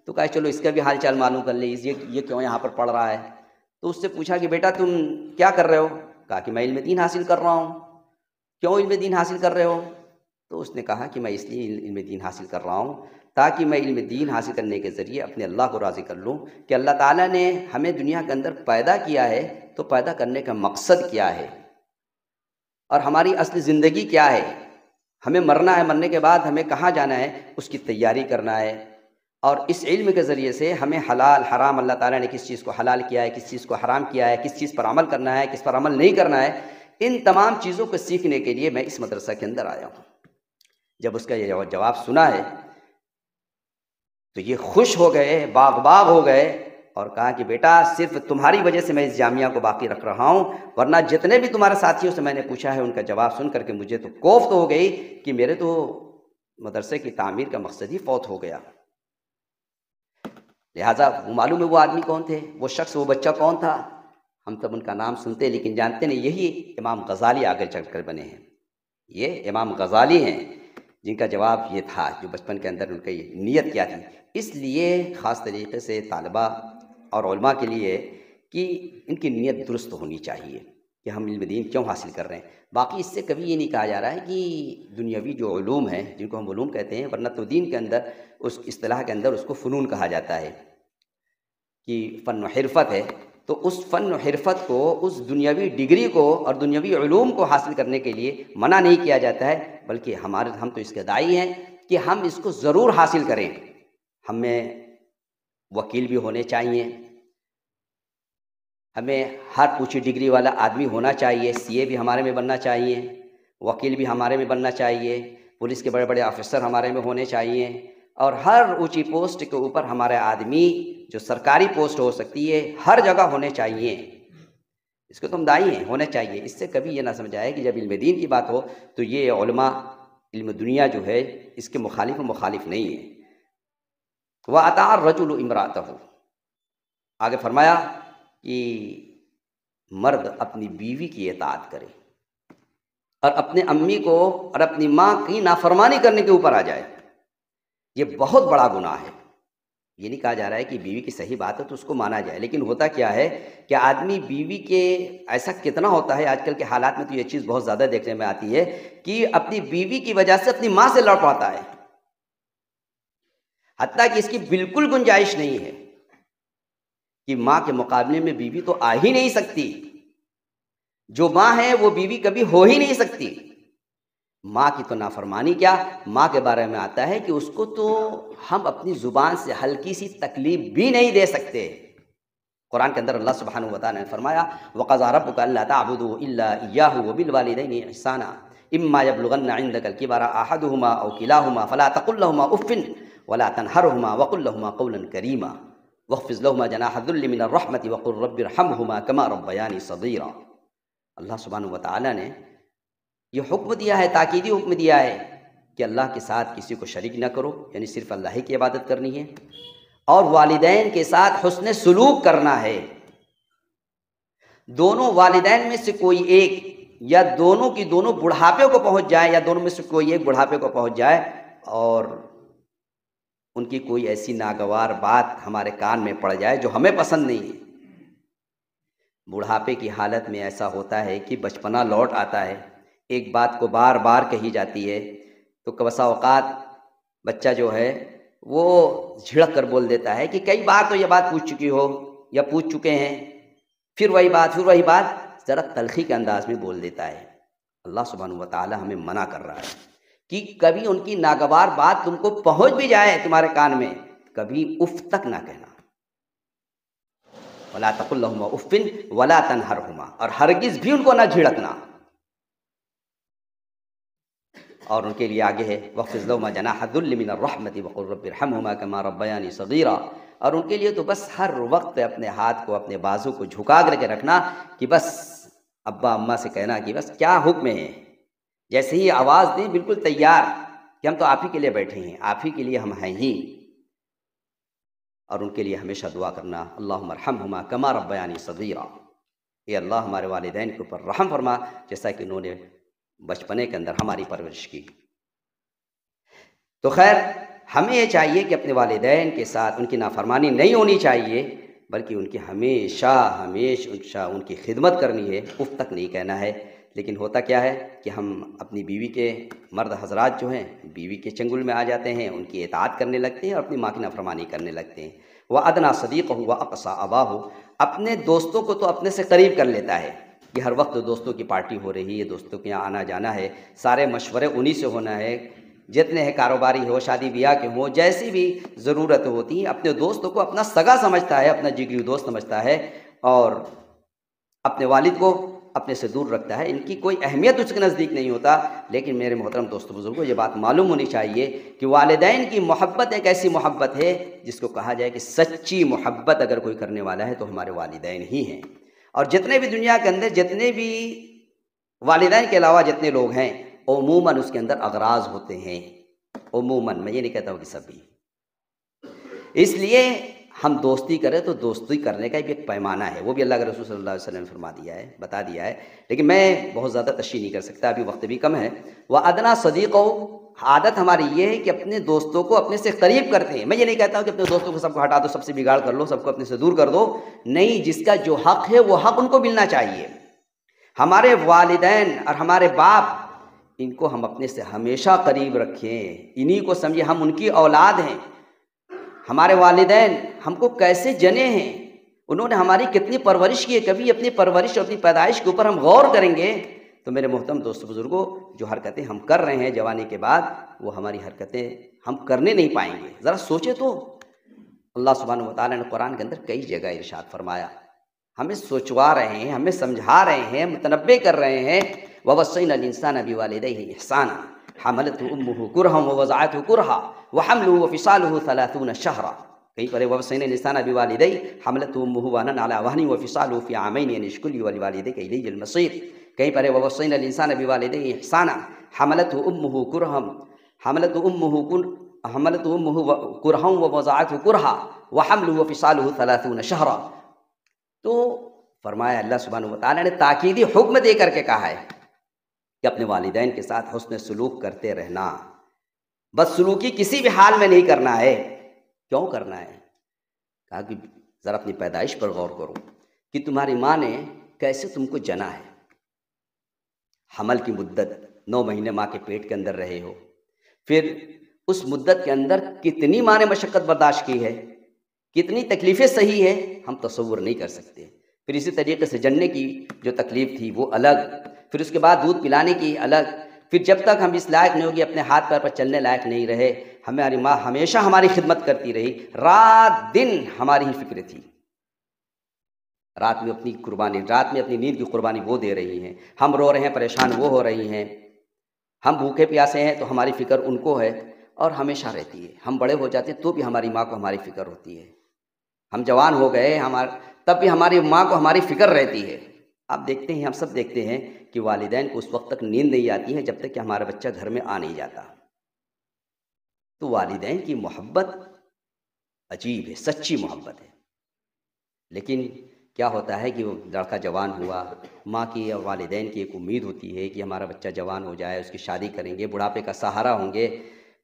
S1: تو کہا چلو اس کا بھی حال چال معلوم کر لیں، یہ کیوں یہاں پر پڑھ رہا ہے۔ تو اس سے پوچھا کہ بیٹا تم کیا کر رہے ہو؟ کہا کہ میں علم دین حاصل کر رہا ہوں۔ کیوں علم دین حاصل کر رہے ہو؟ تو اس نے کہا کہ میں اس لیے علم دین حاصل کر رہا ہوں تاکہ میں علم دین حاصل کرنے کے ذریعے اپنے اللہ کو راضی کر لوں کہ اللہ تعالیٰ نے ہمیں دنیا کے اندر پیدا کیا ہے تو پیدا کرنے کا مقصد کیا ہے اور ہماری اصل زندگی کیا ہے، ہمیں مرنا ہے، مرنے کے بعد ہمیں کہاں جانا ہے، اس کی تیاری کرنا ہے۔ اور اس علم کے ذریعے سے ہمیں حلال حرام، اللہ تعالیٰ نے کس چیز کو حلال کیا ہے، کس چیز کو حرام کیا ہے، کس چیز پر عمل کرنا ہے، کس پر عمل نہیں کرنا ہے، ان تمام چیزوں کو سیکھنے کے لیے میں اس مدرسہ کے اندر آیا ہوں۔ جب اس کا یہ جواب سنا ہے تو یہ خوش ہو گئے، باغ ہو گئے اور کہا کہ بیٹا صرف تمہاری وجہ سے میں اس جامعہ کو باقی رکھ رہا ہوں، ورنہ جتنے بھی تمہارے ساتھیوں سے میں نے پوچھا ہے ان کا جواب سن کر کے مجھے تو کوفت ہو گئی کہ میرے تو مدرسے کی تعمیر کا مقصد ہی فوت ہو گیا۔ لہٰذا وہ معلوم ہے وہ آدمی کون تھے، وہ شخص، وہ بچہ کون تھا؟ ہم سب ان کا نام سنتے لیکن جانتے نہیں، یہی امام غزالی آگے چل کر بنے ہیں۔ یہ امام غزالی ہیں جن کا جواب یہ تھا، جو بچپن کے اندر ان کی نیت کیا تھی۔ اس لیے خاص طریقے سے طالبہ اور علماء کے لیے کہ ان کی نیت درست ہونی چاہیے کہ ہم علم دین کیوں حاصل کر رہے ہیں۔ باقی اس سے کبھی یہ نہیں کہا جا رہا ہے کہ دنیاوی جو علوم ہیں جن کو ہم علوم کہتے ہیں، ورنہ تو دین کے اندر اس اصطلاح کے اندر اس کو فنون کہا جاتا ہے کہ فن و حرفت ہے، تو اس فن و حرفت کو، اس دنیاوی ڈگری کو اور دنیاوی علوم کو حاصل کرنے کے لیے منع نہیں کیا جاتا ہے، بلکہ ہم تو اس کے داعی ہیں کہ ہم اس کو ضرور حاصل کریں۔ ہمیں وکیل بھی ہونے چاہیے، ہمیں ہر اونچی ڈگری والا آدمی ہونا چاہیے، سی اے بھی ہمارے میں بننا چاہیے، وکیل بھی ہمارے میں بننا چاہیے، پولیس کے بڑے بڑے آفیسر ہمارے میں ہونے چاہیے، اور ہر اونچی پوسٹ کے اوپر ہمارے آدمی جو سرکاری پوسٹ ہو سکتی ہے ہر جگہ ہونے چاہیے۔ اس کو تم داعی ہیں، ہونے چاہیے۔ اس سے کبھی یہ نہ سمجھائے کہ جب علم دین کی بات ہو تو یہ علماء علم دنیا جو ہے اس کے مخالف نہیں ہے۔ وَأَطَاعَ الرَّجُلُ امْرَأَتَهُ، آگے فرمایا کہ مرد اپنی بیوی کی اطاعت کرے اور اپنے امی کو اور اپنی ماں کی نافرمانی کرنے کے اوپر آ جائے، یہ بہت بڑا گناہ ہے۔ یہ نہیں کہا جا رہا ہے کہ بیوی کی صحیح بات ہے تو اس کو مانا جائے، لیکن ہوتا کیا ہے کہ آدمی بیوی کے، ایسا کتنا ہوتا ہے آج کل کے حالات میں تو یہ چیز بہت زیادہ دیکھنے میں آتی ہے کہ اپنی بیوی کی وجہ سے اپنی ماں سے لڑ پڑتا ہے، حتیٰ کہ اس کی بالکل گنجائش نہیں ہے کہ ماں کے مقابلے میں بیوی تو آ ہی نہیں سکتی، جو ماں ہے وہ بیوی کبھی ہو ہی نہیں سکتی۔ ماں کی تو نافرمانی کیا، ماں کے بارے میں آتا ہے کہ اس کو تو ہم اپنی زبان سے ہلکی سی تکلیف بھی نہیں دے سکتے۔ قرآن کے اندر اللہ سبحانہ وتعالی نے فرمایا وَقَضَىٰ رَبُّكَ أَلَّا تَعْبُدُوا إِلَّا إِيَّاهُ وَبِالْوَالِدَيْنِ إِحْسَانًا إِمَّا يَبْلُغَنَّ عِندَكَ الْكِبَرَ أَحَدُهُمَا أَوْ كِلَاهُمَا فَلَا تَقُل لَّهُمَا أُفٍّ وَلَا تَنْهَرْهُمَا وَقُل لَّهُمَا قَوْلًا كَرِيمًا وَاخْفِضْ لَهُمَا جَنَاحَ الذُّلِّ مِنَ الرَّحْمَةِ وَقُل رَّبِّ ارْحَمْهُمَا كَمَا رَبَّيَانِي صَغِيرًا۔ اللہ سبحانہ وتعالی نے یہ حکم دیا ہے، تاکیدی حکم دیا ہے کہ اللہ کے ساتھ کسی کو شریک نہ کرو، یعنی صرف اللہ ہی کی عبادت کرنی ہے، اور والدین کے ساتھ حسن سلوک کرنا ہے۔ دونوں والدین میں سے کوئی ایک یا دونوں کی دونوں بڑھاپے کو پہنچ جائے، یا دونوں میں سے کوئی ایک بڑھاپے کو پہنچ جائے اور ان کی کوئی ایسی ناگوار بات ہمارے کان میں پڑ جائے جو ہمیں پسند نہیں ہے۔ بڑھاپے کی حالت میں ایسا ہوتا ہے کہ بچپنا لوٹ آتا ہے، ایک بات کو بار بار کہی جاتی ہے تو بسا اوقات بچہ جو ہے وہ جھڑک کر بول دیتا ہے کہ کئی بار تو یہ بات پوچھ چکی ہو یا پوچھ چکے ہیں، پھر وہی بات ذرا تلخی کے انداز میں بول دیتا ہے۔ اللہ سبحانہ وتعالی ہمیں منع کر رہا ہے کہ کبھی ان کی ناگوار بات تم کو پہنچ بھی جائے تمہارے کان میں، کبھی اف تک نہ کہنا۔ وَلَا تَقُل لَّهُمَا أُفٍّ وَلَا تَنْهَرْهُمَا، اور ہرگز بھی ان کو نہ جھڑکنا۔ اور ان کے لیے آگے ہے وَخْفِضْ لَهُمَا جَنَاحَ الذُّلِّ مِنَ الرَّحْمَةِ وَقُلْ رَبِّ ارْحَمْهُمَا كَمَا رَبَّيَانِي صَغِيرًا، اور ان کے لیے تو بس ہر وقت اپنے ہاتھ کو اپنے بازو کو جھکا کر کے رکھنا کہ بس ابا اماں سے کہنا کہ بس کیا حکم ہے، جیسے ہی آواز دیں بالکل تیار کہ ہم تو آپ ہی کے لیے بیٹھے ہیں، آپ ہی کے لیے ہم ہیں ہی، اور ان کے لیے ہمیشہ دعا کرنا اللہم ارحمہما کما ربیانی صغیرا، اے اللہ ہمارے والدین کے اوپر رحم فرما جیسا کہ انہوں نے بچپنے کے اندر ہماری پرورش کی۔ تو خیر ہمیں یہ چاہیے کہ اپنے والدین کے ساتھ ان کی نافرمانی نہیں ہونی چاہیے، بلکہ ان کی ہمیشہ ان کی خدمت کرنی ہے، اف تک نہیں کہنا ہے۔ لیکن ہوتا کیا ہے کہ ہم اپنی بیوی کے مرد حضرات جو ہیں بیوی کے چنگل میں آ جاتے ہیں، ان کی اطاعت کرنے لگتے ہیں اور اپنی ماں کی نافرمانی کرنے لگتے ہیں۔ وَأَدْنَىٰ صَدِيقَهُ وَأَقْصَىٰ أَبَاهُ، اپنے دوستوں کو تو اپنے سے قریب کر لیتا ہے کہ ہر وقت دوستوں کی پارٹی ہو رہی ہے، دوستوں کے یہاں آنا جانا ہے، سارے مشورے انہی سے ہونا ہے، جتنے ہیں کاروباری ہو، شادی بیاہ کے ہوں، جیسی بھی ضرورت ہوتی ہے اپنے دوستوں کو اپنا سگا سمجھتا ہے، اپنا جگری دوست سمجھتا ہے، اور اپنے والد کو اپنے سے دور رکھتا ہے، ان کی کوئی اہمیت اس کے نزدیک نہیں ہوتا۔ لیکن میرے محترم دوستو بزرگوں، یہ بات معلوم ہونی چاہیے کہ والدین کی محبت ایک ایسی محبت ہے جس کو کہا جائے کہ سچی محبت اگر کوئی کرنے والا ہے تو ہمارے والدین ہی ہیں۔ اور جتنے بھی دنیا کے اندر جتنے بھی والدین کے علاوہ جتنے لوگ ہیں عموماً اس کے اندر اغراض ہوتے ہیں، عموماً، میں یہ نہیں کہتا ہوں کہ سبھی۔ اس لیے ہم دوستی کریں تو دوستی کرنے کا بھی ایک پیمانہ ہے، وہ بھی اللہ کے رسول صلی اللہ علیہ وسلم نے فرما دیا ہے، بتا دیا ہے، لیکن میں بہت زیادہ تشریح نہیں کر سکتا، ابھی وقت بھی کم ہے۔ وَأَدْنَىٰ صَدِيقَهُ، عادت ہماری یہ ہے کہ اپنے دوستوں کو اپنے سے قریب کرتے ہیں۔ میں یہ نہیں کہتا ہوں کہ اپنے دوستوں کو سب کو ہٹا دو، سب سے بگاڑ کر لو، سب کو اپنے سے دور کر دو، نہیں، جس کا جو حق ہے وہ حق ان کو ملنا چاہیے۔ ہمارے والدین اور ہمارے باپ، ان کو ہم اپنے سے ہمیشہ قریب رکھیں، انہی کو سمجھیں ہم ان کی اولاد ہیں۔ ہمارے والدین ہم کو کیسے جنے ہیں، انہوں نے ہماری کتنی پرورش کی ہے، کبھی اپنی پرورش اور اپنی پیدائش کے اوپر ہم غور کریں گے تو میرے محترم دوست بزرگوں، جو حرکتیں ہم کر رہے ہیں جوانی کے بعد، وہ ہماری حرکتیں ہم کرنے نہیں پائیں گے۔ ذرا سوچے تو، اللہ سبحانہ وتعالیٰ نے قرآن کے اندر کئی جگہ ارشاد فرمایا، ہمیں سوچوا رہے ہیں، ہمیں سمجھا رہے ہیں، متنبہ کر رہے ہیں۔ وَوَصَّيْنَا الْإِنسَانَ بِوَالِدَيْهِ إِحْسَانًا حَمَلَتْهُ أُمُّهُ كُرْهًا وَوَضَعَتْهُ كُرْهًا وَحَمْلُهُ وَفِصَالُهُ 30 شهرًا، کہیں پر وَوَصَّيْنَا الْإِنسَانَ بِوَالِدَيْهِ حَمَلَتْهُ أُمُّهُ وَهْنًا عَلَىٰ وَهْنٍ وَفِصَالُهُ فِي عَامَيْنِ أَنِ اشْكُرْ لِي وَلِوَالِدَيْكَ إِلَيَّ الْمَصِيرُ، کہیں پر وَوَصَّيْنَا الْإِنسَانَ بِوَالِدَيْهِ إِحْسَانًا حَمَلَتْهُ أُمُّهُ كُرْهًا وَوَضَعَتْهُ كُرْهًا وَحَمْلُهُ وَفِصَالُهُ 30 شهرًا۔ تو فرمایا اللہ سبحانہ وتعالیٰ نے تاکیدی حکم دے کر کے کہا ہے کہ اپنے والدین کے ساتھ حسن سلوک کرتے رہنا، بدسلوکی کسی بھی حال میں نہیں کرنا ہے۔ کیوں کرنا ہے؟ کہا کہ ذرا اپنی پیدائش پر غور کرو کہ تمہاری ماں نے کیسے تم کو جنا ہے، حمل کی مدت 9 مہینے ماں کے پیٹ کے اندر رہے ہو، پھر اس مدت کے اندر کتنی ماں نے مشقت برداشت کی ہے، کتنی تکلیفیں سہی ہے، ہم تصور نہیں کر سکتے۔ پھر اسی طریقے سے جننے کی جو تکلیف تھی وہ الگ، پھر اس کے بعد دودھ پلانے کی الگ، پھر جب تک ہم اس لائق نہیں ہوگی، اپنے ہاتھ پیر پر چلنے لائق نہیں رہے، ہماری ماں ہمیشہ ہماری خدمت کرتی رہی، رات دن ہماری ہی فکر تھی، رات میں اپنی قربانی، رات میں اپنی نیند کی قربانی وہ دے رہی ہیں، ہم رو رہے ہیں پریشان وہ ہو رہی ہیں، ہم بھوکے پیاسے ہیں تو ہماری فکر ان کو ہے اور ہمیشہ رہتی ہے، ہم بڑے ہو جاتے ہیں تو بھی ہماری ماں کو ہماری فکر ہوتی ہے، ہم جوان ہو گئے تب بھی ہماری ماں کو ہماری فکر رہتی ہے۔ آپ دیکھتے ہیں، ہم سب دیکھتے ہیں کہ والدین کو اس وقت تک نیند نہیں آتی ہے جب تک کہ ہمارا بچہ گھر میں آ نہیں جاتا۔ تو والدین کی محبت عجیب ہے، سچی محبت ہے، لیکن کیا ہوتا ہے کہ وہ لڑکا جوان ہوا، ماں کی اور والدین کی ایک امید ہوتی ہے کہ ہمارا بچہ جوان ہو جائے، اس کی شادی کریں گے، بڑھاپے کا سہارا ہوں گے،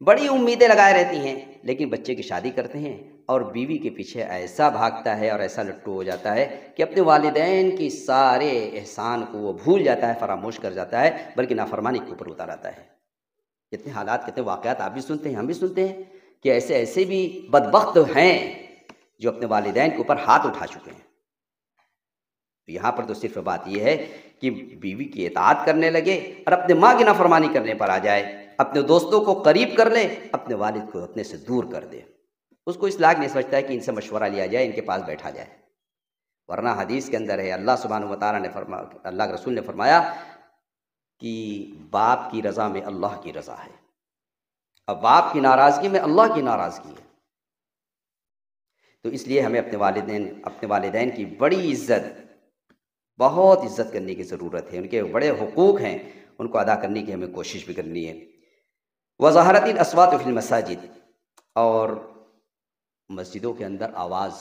S1: بڑی امیدیں لگائے رہتی ہیں، لیکن بچے کی شادی کرتے ہیں اور بیوی کے پیچھے ایسا بھاگتا ہے اور ایسا لٹو ہو جاتا ہے کہ اپنے والدین کی سارے احسان کو وہ بھول جاتا ہے، فراموش کر جاتا ہے، بلکہ نافرمانی کے اوپر اتر آتا ہے۔ کتنے حالات، کتنے واقعات آپ بھی سنتے ہیں، ہم بھی سنتے ہیں کہ ایسے بھی بدبخت ہیں جو اپنے والدین کے اوپر ہاتھ اٹھا چکے ہیں۔ یہاں پر تو صرف بات یہ ہے کہ بیوی کی اطاعت کرنے لگے اور اپنے ماں کی نافرمانی کرنے پر آ جائے، اپنے دوستوں کو قریب کر لے، اپنے والد کو اپنے سے دور کر دے، اس کو اس لائق نہیں سمجھتا ہے کہ ان سے مشورہ لیا جائے، ان کے پاس بیٹھا جائے۔ ورنہ حدیث کے اندر ہے، اللہ سبحانہ وتعالیٰ نے فرمایا، اللہ کے رسول نے فرمایا کہ باپ کی رضا میں اللہ کی رضا ہے، اب باپ کی ناراضگی میں اللہ کی ناراضگی ہے۔ تو اس لیے ہمیں اپنے والدین کی بڑی عزت، بہت عزت کرنے کی ضرورت ہے، ان کے بڑے حقوق ہیں، ان کو ادا کرنے کی ہمیں کوشش بھی کرنی ہے۔ وظہرت الاصوات فی المساجد، اور مسجدوں کے اندر آواز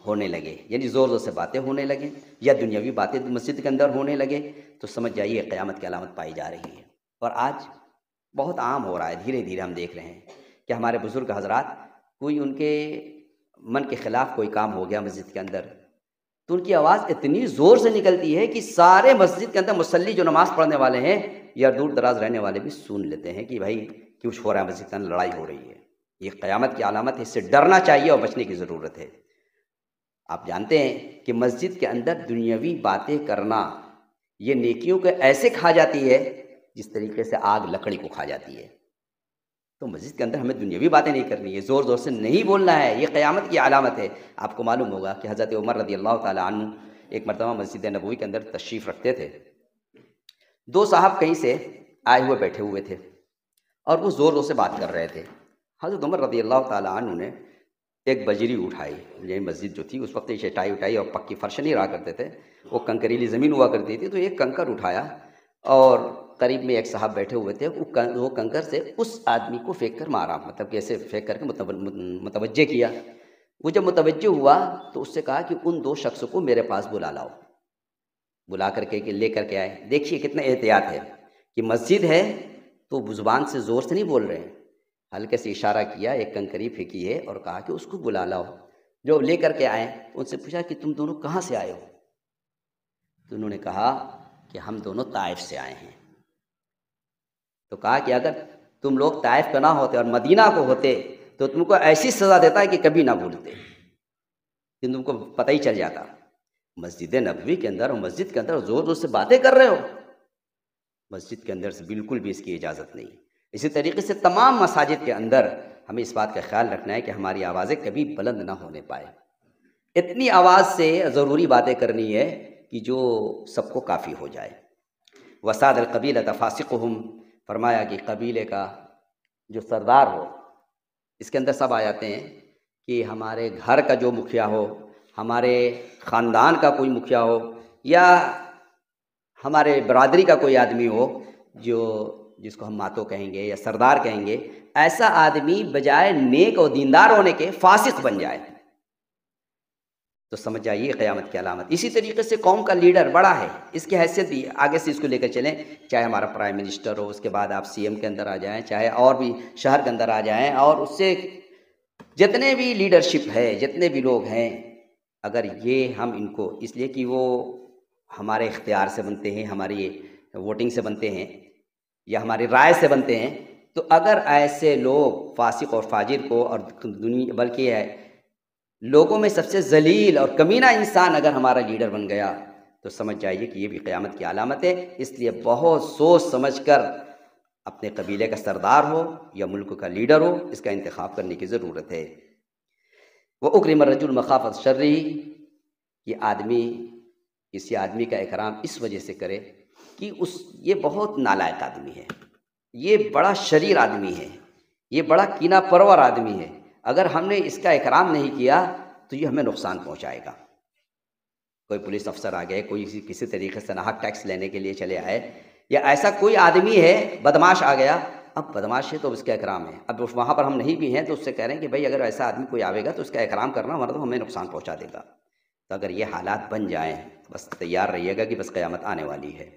S1: ہونے لگے، یعنی زور زور سے باتیں ہونے لگیں یا دنیاوی باتیں مسجد کے اندر ہونے لگے، تو سمجھ جائیے قیامت کی علامت پائی جا رہی ہے۔ اور آج بہت عام ہو رہا ہے، دھیرے دھیرے ہم دیکھ رہے ہیں کہ ہمارے بزرگ حضرات، کوئی ان کے من کے خلاف کوئی کام ہو گیا مسجد کے اندر، تو ان کی آواز اتنی زور سے نکلتی ہے کہ سارے مسجد کے اندر مصلی جو نماز پڑھنے والے ہیں یا دور دراز رہنے والے بھی سن لیتے ہیں کہ بھائی کچھ ہو رہا ہے، مسجد کے اندر لڑائی ہو رہی ہے۔ یہ قیامت کی علامت ہے، اس سے ڈرنا چاہیے اور بچنے کی ضرورت ہے۔ آپ جانتے ہیں کہ مسجد کے اندر دنیاوی باتیں کرنا یہ نیکیوں کو ایسے کھا جاتی ہے جس طریقے سے آگ لکڑی کو کھا جاتی ہے۔ تو مسجد کے اندر ہمیں دنیاوی باتیں نہیں کرنی ہے، زور زور سے نہیں بولنا ہے، یہ قیامت کی علامت ہے۔ آپ کو معلوم ہوگا کہ حضرت عمر رضی اللہ تعالیٰ عنہ ایک مرتبہ مسجد نبوی کے اندر تشریف رکھتے تھے، دو صاحب کہیں سے آئے ہوئے بیٹھے ہوئے تھے اور وہ زور زور سے بات کر رہے تھے۔ حضرت عمر رضی اللہ تعالیٰ عنہ نے ایک بجری اٹھائی، یہ مسجد جو تھی اس وقت چٹائی اٹھائی اور پکی فرش نہیں رہا کرتے تھے، وہ کنکریلی زمین ہوا کرتی تھی، تو ایک کنکر اٹھایا اور قریب میں ایک صاحب بیٹھے ہوئے تھے، وہ کنکر سے اس آدمی کو پھینک کر مارا، مطلب کہ ایسے پھینک کر کے متوجہ کیا۔ وہ جب متوجہ ہوا تو اس سے کہا کہ ان دو شخصوں کو میرے پاس بلا لاؤ، بلا کر کے لے کر کے آئے۔ دیکھیے کتنا احتیاط ہے کہ مسجد ہے تو زبان سے زور سے نہیں بول رہے ہیں، ہلکے سے اشارہ کیا، ایک کنکری پھینکی ہے اور کہا کہ اس کو بلا لاؤ۔ جو لے کر کے آئے ان سے پوچھا کہ تم دونوں کہاں سے آئے ہو؟ تو انہوں نے کہا کہ ہم دونوں طائف سے آئے ہیں۔ تو کہا کہ اگر تم لوگ طائف کا نہ ہوتے اور مدینہ کو ہوتے تو تم کو ایسی سزا دیتا ہے کہ کبھی نہ بھولتے، کہ تم کو پتہ ہی چل جاتا۔ مسجد نبوی کے اندر اور مسجد کے اندر زور زور سے باتیں کر رہے ہو، مسجد کے اندر سے بالکل بھی اس کی اجازت نہیں۔ اسی طریقے سے تمام مساجد کے اندر ہمیں اس بات کا خیال رکھنا ہے کہ ہماری آوازیں کبھی بلند نہ ہونے پائے، اتنی آواز سے ضروری باتیں کرنی ہے کہ جو سب کو کافی ہو جائے۔ وساد القبیلۃ فاسقہم، فرمایا کہ قبیلے کا جو سردار ہو، اس کے اندر سب آ جاتے ہیں کہ ہمارے گھر کا جو مکھیا ہو، ہمارے خاندان کا کوئی مکھیا ہو، یا ہمارے برادری کا کوئی آدمی ہو جس کو ہم ماتو کہیں گے یا سردار کہیں گے، ایسا آدمی بجائے نیک اور دیندار ہونے کے فاسق بن جائے تو سمجھ جائیے قیامت کی علامت۔ اسی طریقے سے قوم کا لیڈر بڑا ہے، اس کی حیثیت بھی آگے سے اس کو لے کر چلیں، چاہے ہمارا پرائم منسٹر ہو، اس کے بعد آپ سی ایم کے اندر آ جائیں، چاہے اور بھی شہر کے اندر آ جائیں، اور اس سے جتنے بھی لیڈرشپ ہے، جتنے بھی لوگ ہیں، اگر یہ ہم ان کو، اس لیے کہ وہ ہمارے اختیار سے بنتے ہیں، ہماری ووٹنگ سے بنتے ہیں یا ہماری رائے سے بنتے ہیں، تو اگر ایسے لوگ فاسق اور فاجر کو، اور دنیا بلکہ ہے لوگوں میں سب سے ذلیل اور کمینہ انسان اگر ہمارا لیڈر بن گیا تو سمجھ جائیے کہ یہ بھی قیامت کی علامت ہے۔ اس لیے بہت سوچ سمجھ کر اپنے قبیلے کا سردار ہو یا ملک کا لیڈر ہو، اس کا انتخاب کرنے کی ضرورت ہے۔ وَأُكْرِمَ الرَّجُلُ مَخَافَةَ شَرِّهِ، یہ آدمی کسی آدمی کا اکرام اس وجہ سے کرے کہ یہ بہت نالائق آدمی ہے، یہ بڑا شریر آدمی ہے، یہ بڑا کینہ پرور آدمی ہے، اگر ہم نے اس کا اکرام نہیں کیا تو یہ ہمیں نقصان پہنچائے گا۔ کوئی پولیس افسر آ گئے، کوئی کسی طریقے سے ناحق ٹیکس لینے کے لیے چلے آئے، یا ایسا کوئی آدمی ہے بدماش آ گیا، اب بدماش ہے تو اس کا اکرام ہے، اب وہاں پر ہم نہیں بھی ہیں تو اس سے کہہ رہے ہیں کہ بھائی اگر ایسا آدمی کوئی آئے گا تو اس کا اکرام کرنا، ورنہ تو ہمیں نقصان پہنچا دے گا۔ تو اگر یہ حالات بن جائیں بس تیار رہیے گا کہ بس قیامت آنے والی ہے۔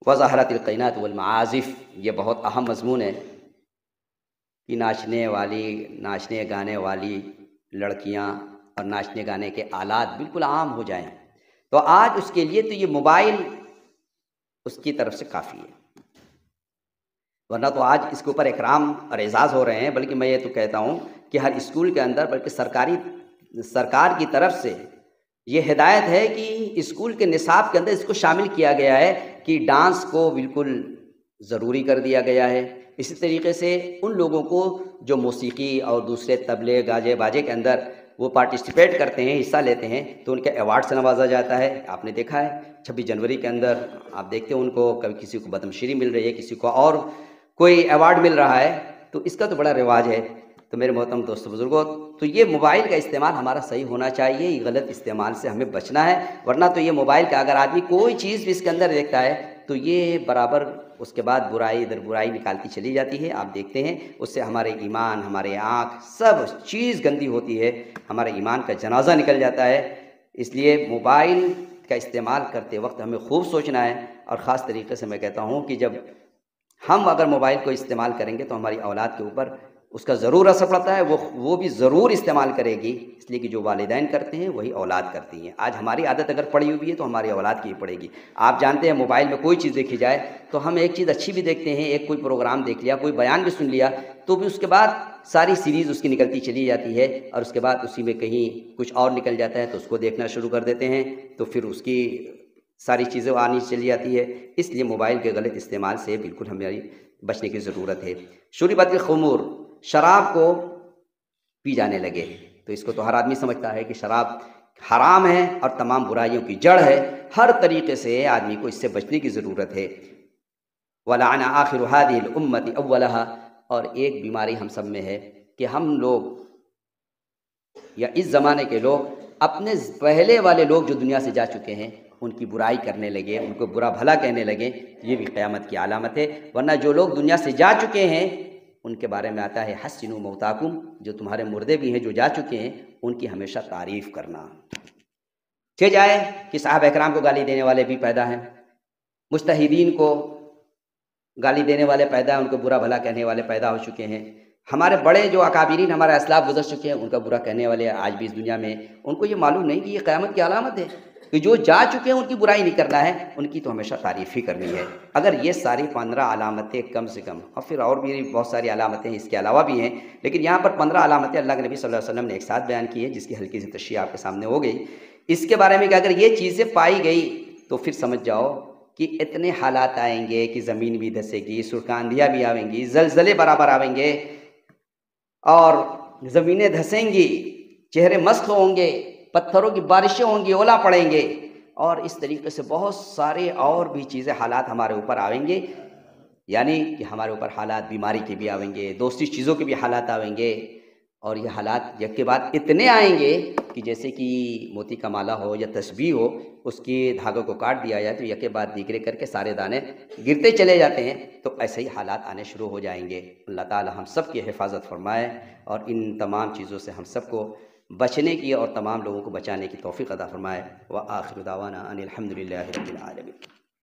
S1: وظہرت القینات والمعازف، یہ بہت اہم مضمون ہے کہ ناچنے گانے والی لڑکیاں اور ناچنے گانے کے آلات بالکل عام ہو جائیں، تو آج اس کے لیے تو یہ موبائل اس کی طرف سے کافی ہے، ورنہ تو آج اس کے اوپر اکرام اور اعزاز ہو رہے ہیں۔ بلکہ میں یہ تو کہتا ہوں کہ ہر اسکول کے اندر، بلکہ سرکار کی طرف سے یہ ہدایت ہے کہ اسکول کے نصاب کے اندر اس کو شامل کیا گیا ہے کہ ڈانس کو بالکل ضروری کر دیا گیا ہے۔ اسی طریقے سے ان لوگوں کو جو موسیقی اور دوسرے طبلے گاجے باجے کے اندر وہ پارٹیسپیٹ کرتے ہیں، حصہ لیتے ہیں تو ان کے ایوارڈ سے نوازا جاتا ہے۔ آپ نے دیکھا ہے 26 جنوری کے اندر آپ دیکھتے ہیں ان کو، کبھی کسی کو پدم شری مل رہی ہے، کسی کو اور کوئی ایوارڈ مل رہا ہے، تو اس کا تو بڑا رواج ہے۔ تو میرے محترم دوستو بزرگوں، تو یہ موبائل کا استعمال ہمارا صحیح ہونا چاہیے، یہ غلط استعمال سے ہمیں بچنا ہے، ورنہ تو یہ موبائل کا اگر آدمی کوئی چیز بھی اس کے اندر دیکھتا ہے تو یہ برابر اس کے بعد برائی در برائی نکالتی چلی جاتی ہے۔ آپ دیکھتے ہیں اس سے ہمارے ایمان، ہمارے آنکھ، سب چیز گندی ہوتی ہے، ہمارے ایمان کا جنازہ نکل جاتا ہے۔ اس لیے موبائل کا استعمال کرتے وقت ہمیں خوب سوچنا ہے، اور خاص طریقے سے میں کہتا ہوں کہ جب ہم اگر موبائل کو استعمال کریں گے تو ہماری اولاد کے اوپر اس کا ضرور اثر پڑتا ہے، وہ بھی ضرور استعمال کرے گی، اس لیے کہ جو والدین کرتے ہیں وہی اولاد کرتی ہیں۔ آج ہماری عادت اگر پڑی ہوئی ہے تو ہماری اولاد کی ہی پڑے گی۔ آپ جانتے ہیں موبائل میں کوئی چیز دیکھی جائے تو ہم ایک چیز اچھی بھی دیکھتے ہیں، ایک کوئی پروگرام دیکھ لیا، کوئی بیان بھی سن لیا، تو بھی اس کے بعد ساری سیریز اس کی نکلتی چلی جاتی ہے، اور اس کے بعد اسی میں کہیں کچھ اور نکل جاتا ہے تو اس کو دیکھنا شروع کر دیتے ہیں، تو پھر اس کی ساری چیزیں آنی چلی جاتی ہے۔ اس لیے موبائل کے غلط استعمال سے بالکل ہماری بچنے کی ضرورت ہے۔ شربت الخمور، شراب کو پی جانے لگے، تو اس کو تو ہر آدمی سمجھتا ہے کہ شراب حرام ہے اور تمام برائیوں کی جڑ ہے، ہر طریقے سے آدمی کو اس سے بچنے کی ضرورت ہے۔ وَلَعَنَ آخِرُ هَذِهِ الْأُمَّةِ أَوَّلَهَا، اور ایک بیماری ہم سب میں ہے کہ ہم لوگ یا اس زمانے کے لوگ اپنے پہلے والے لوگ جو دنیا سے جا چکے ہیں ان کی برائی کرنے لگے، ان کو برا بھلا کہنے لگے، یہ بھی قیامت کی علامت ہے۔ ورنہ جو لوگ دنیا سے جا چکے ہیں ان کے بارے میں آتا ہے حسنوا موتاکم، جو تمہارے مردے بھی ہیں جو جا چکے ہیں ان کی ہمیشہ تعریف کرنا۔ کہ جائے کہ صحابہ اکرام کو گالی دینے والے بھی پیدا ہیں، مجتہدین کو گالی دینے والے پیدا ہیں، ان کو برا بھلا کہنے والے پیدا ہو چکے ہیں۔ ہمارے بڑے جو اکابرین ہمارے اسلاف گزر چکے ہیں ان کا برا کہنے والے آج بھی اس دنیا میں، ان کو یہ معلوم نہیں کہ یہ قیامت کی علامت ہے کہ جو جا چکے ہیں ان کی برائی نہیں کرنا ہے، ان کی تو ہمیشہ تعریف ہی کرنی ہے۔ اگر یہ ساری 15 علامتیں کم سے کم، اور پھر اور بھی بہت ساری علامتیں اس کے علاوہ بھی ہیں، لیکن یہاں پر 15 علامتیں اللہ کے نبی صلی اللہ علیہ وسلم نے ایک ساتھ بیان کی ہیں، جس کی ہلکی سی تشریح آپ کے سامنے ہو گئی۔ اس کے بارے میں کہ اگر یہ چیزیں پائی گئی تو پھر سمجھ جاؤ کہ اتنے حالات آئیں گے کہ زمین بھی دھسے گی، سرکاندیاں بھی آئیں گی، زلزلے برابر آئیں گے، اور زمینیں دھسیں گی، چہرے مسخ ہوں گے، پتھروں کی بارشیں ہوں گی، اولا پڑیں گے، اور اس طریقے سے بہت سارے اور بھی چیزیں حالات ہمارے اوپر آئیں گے، یعنی کہ ہمارے اوپر حالات بیماری کے بھی آئیں گے، دوسری چیزوں کے بھی حالات آئیں گے، اور یہ حالات یک کے بعد اتنے آئیں گے کہ جیسے کہ موتی کا مالا ہو یا تسبیح ہو، اس کی دھاگوں کو کاٹ دیا جائے تو یک کے بعد دیگرے کر کے سارے دانے گرتے چلے جاتے ہیں، تو ایسے ہی حالات آنے شروع ہو جائیں گے۔ اللہ تعالی ہم سب کی حفاظت فرمائے اور ان تمام چیزوں سے ہم سب کو بچنے کی اور تمام لوگوں کو بچانے کی توفیق عطا فرمائے۔ وآخر دعوانا ان الحمد للہ رب العالمین۔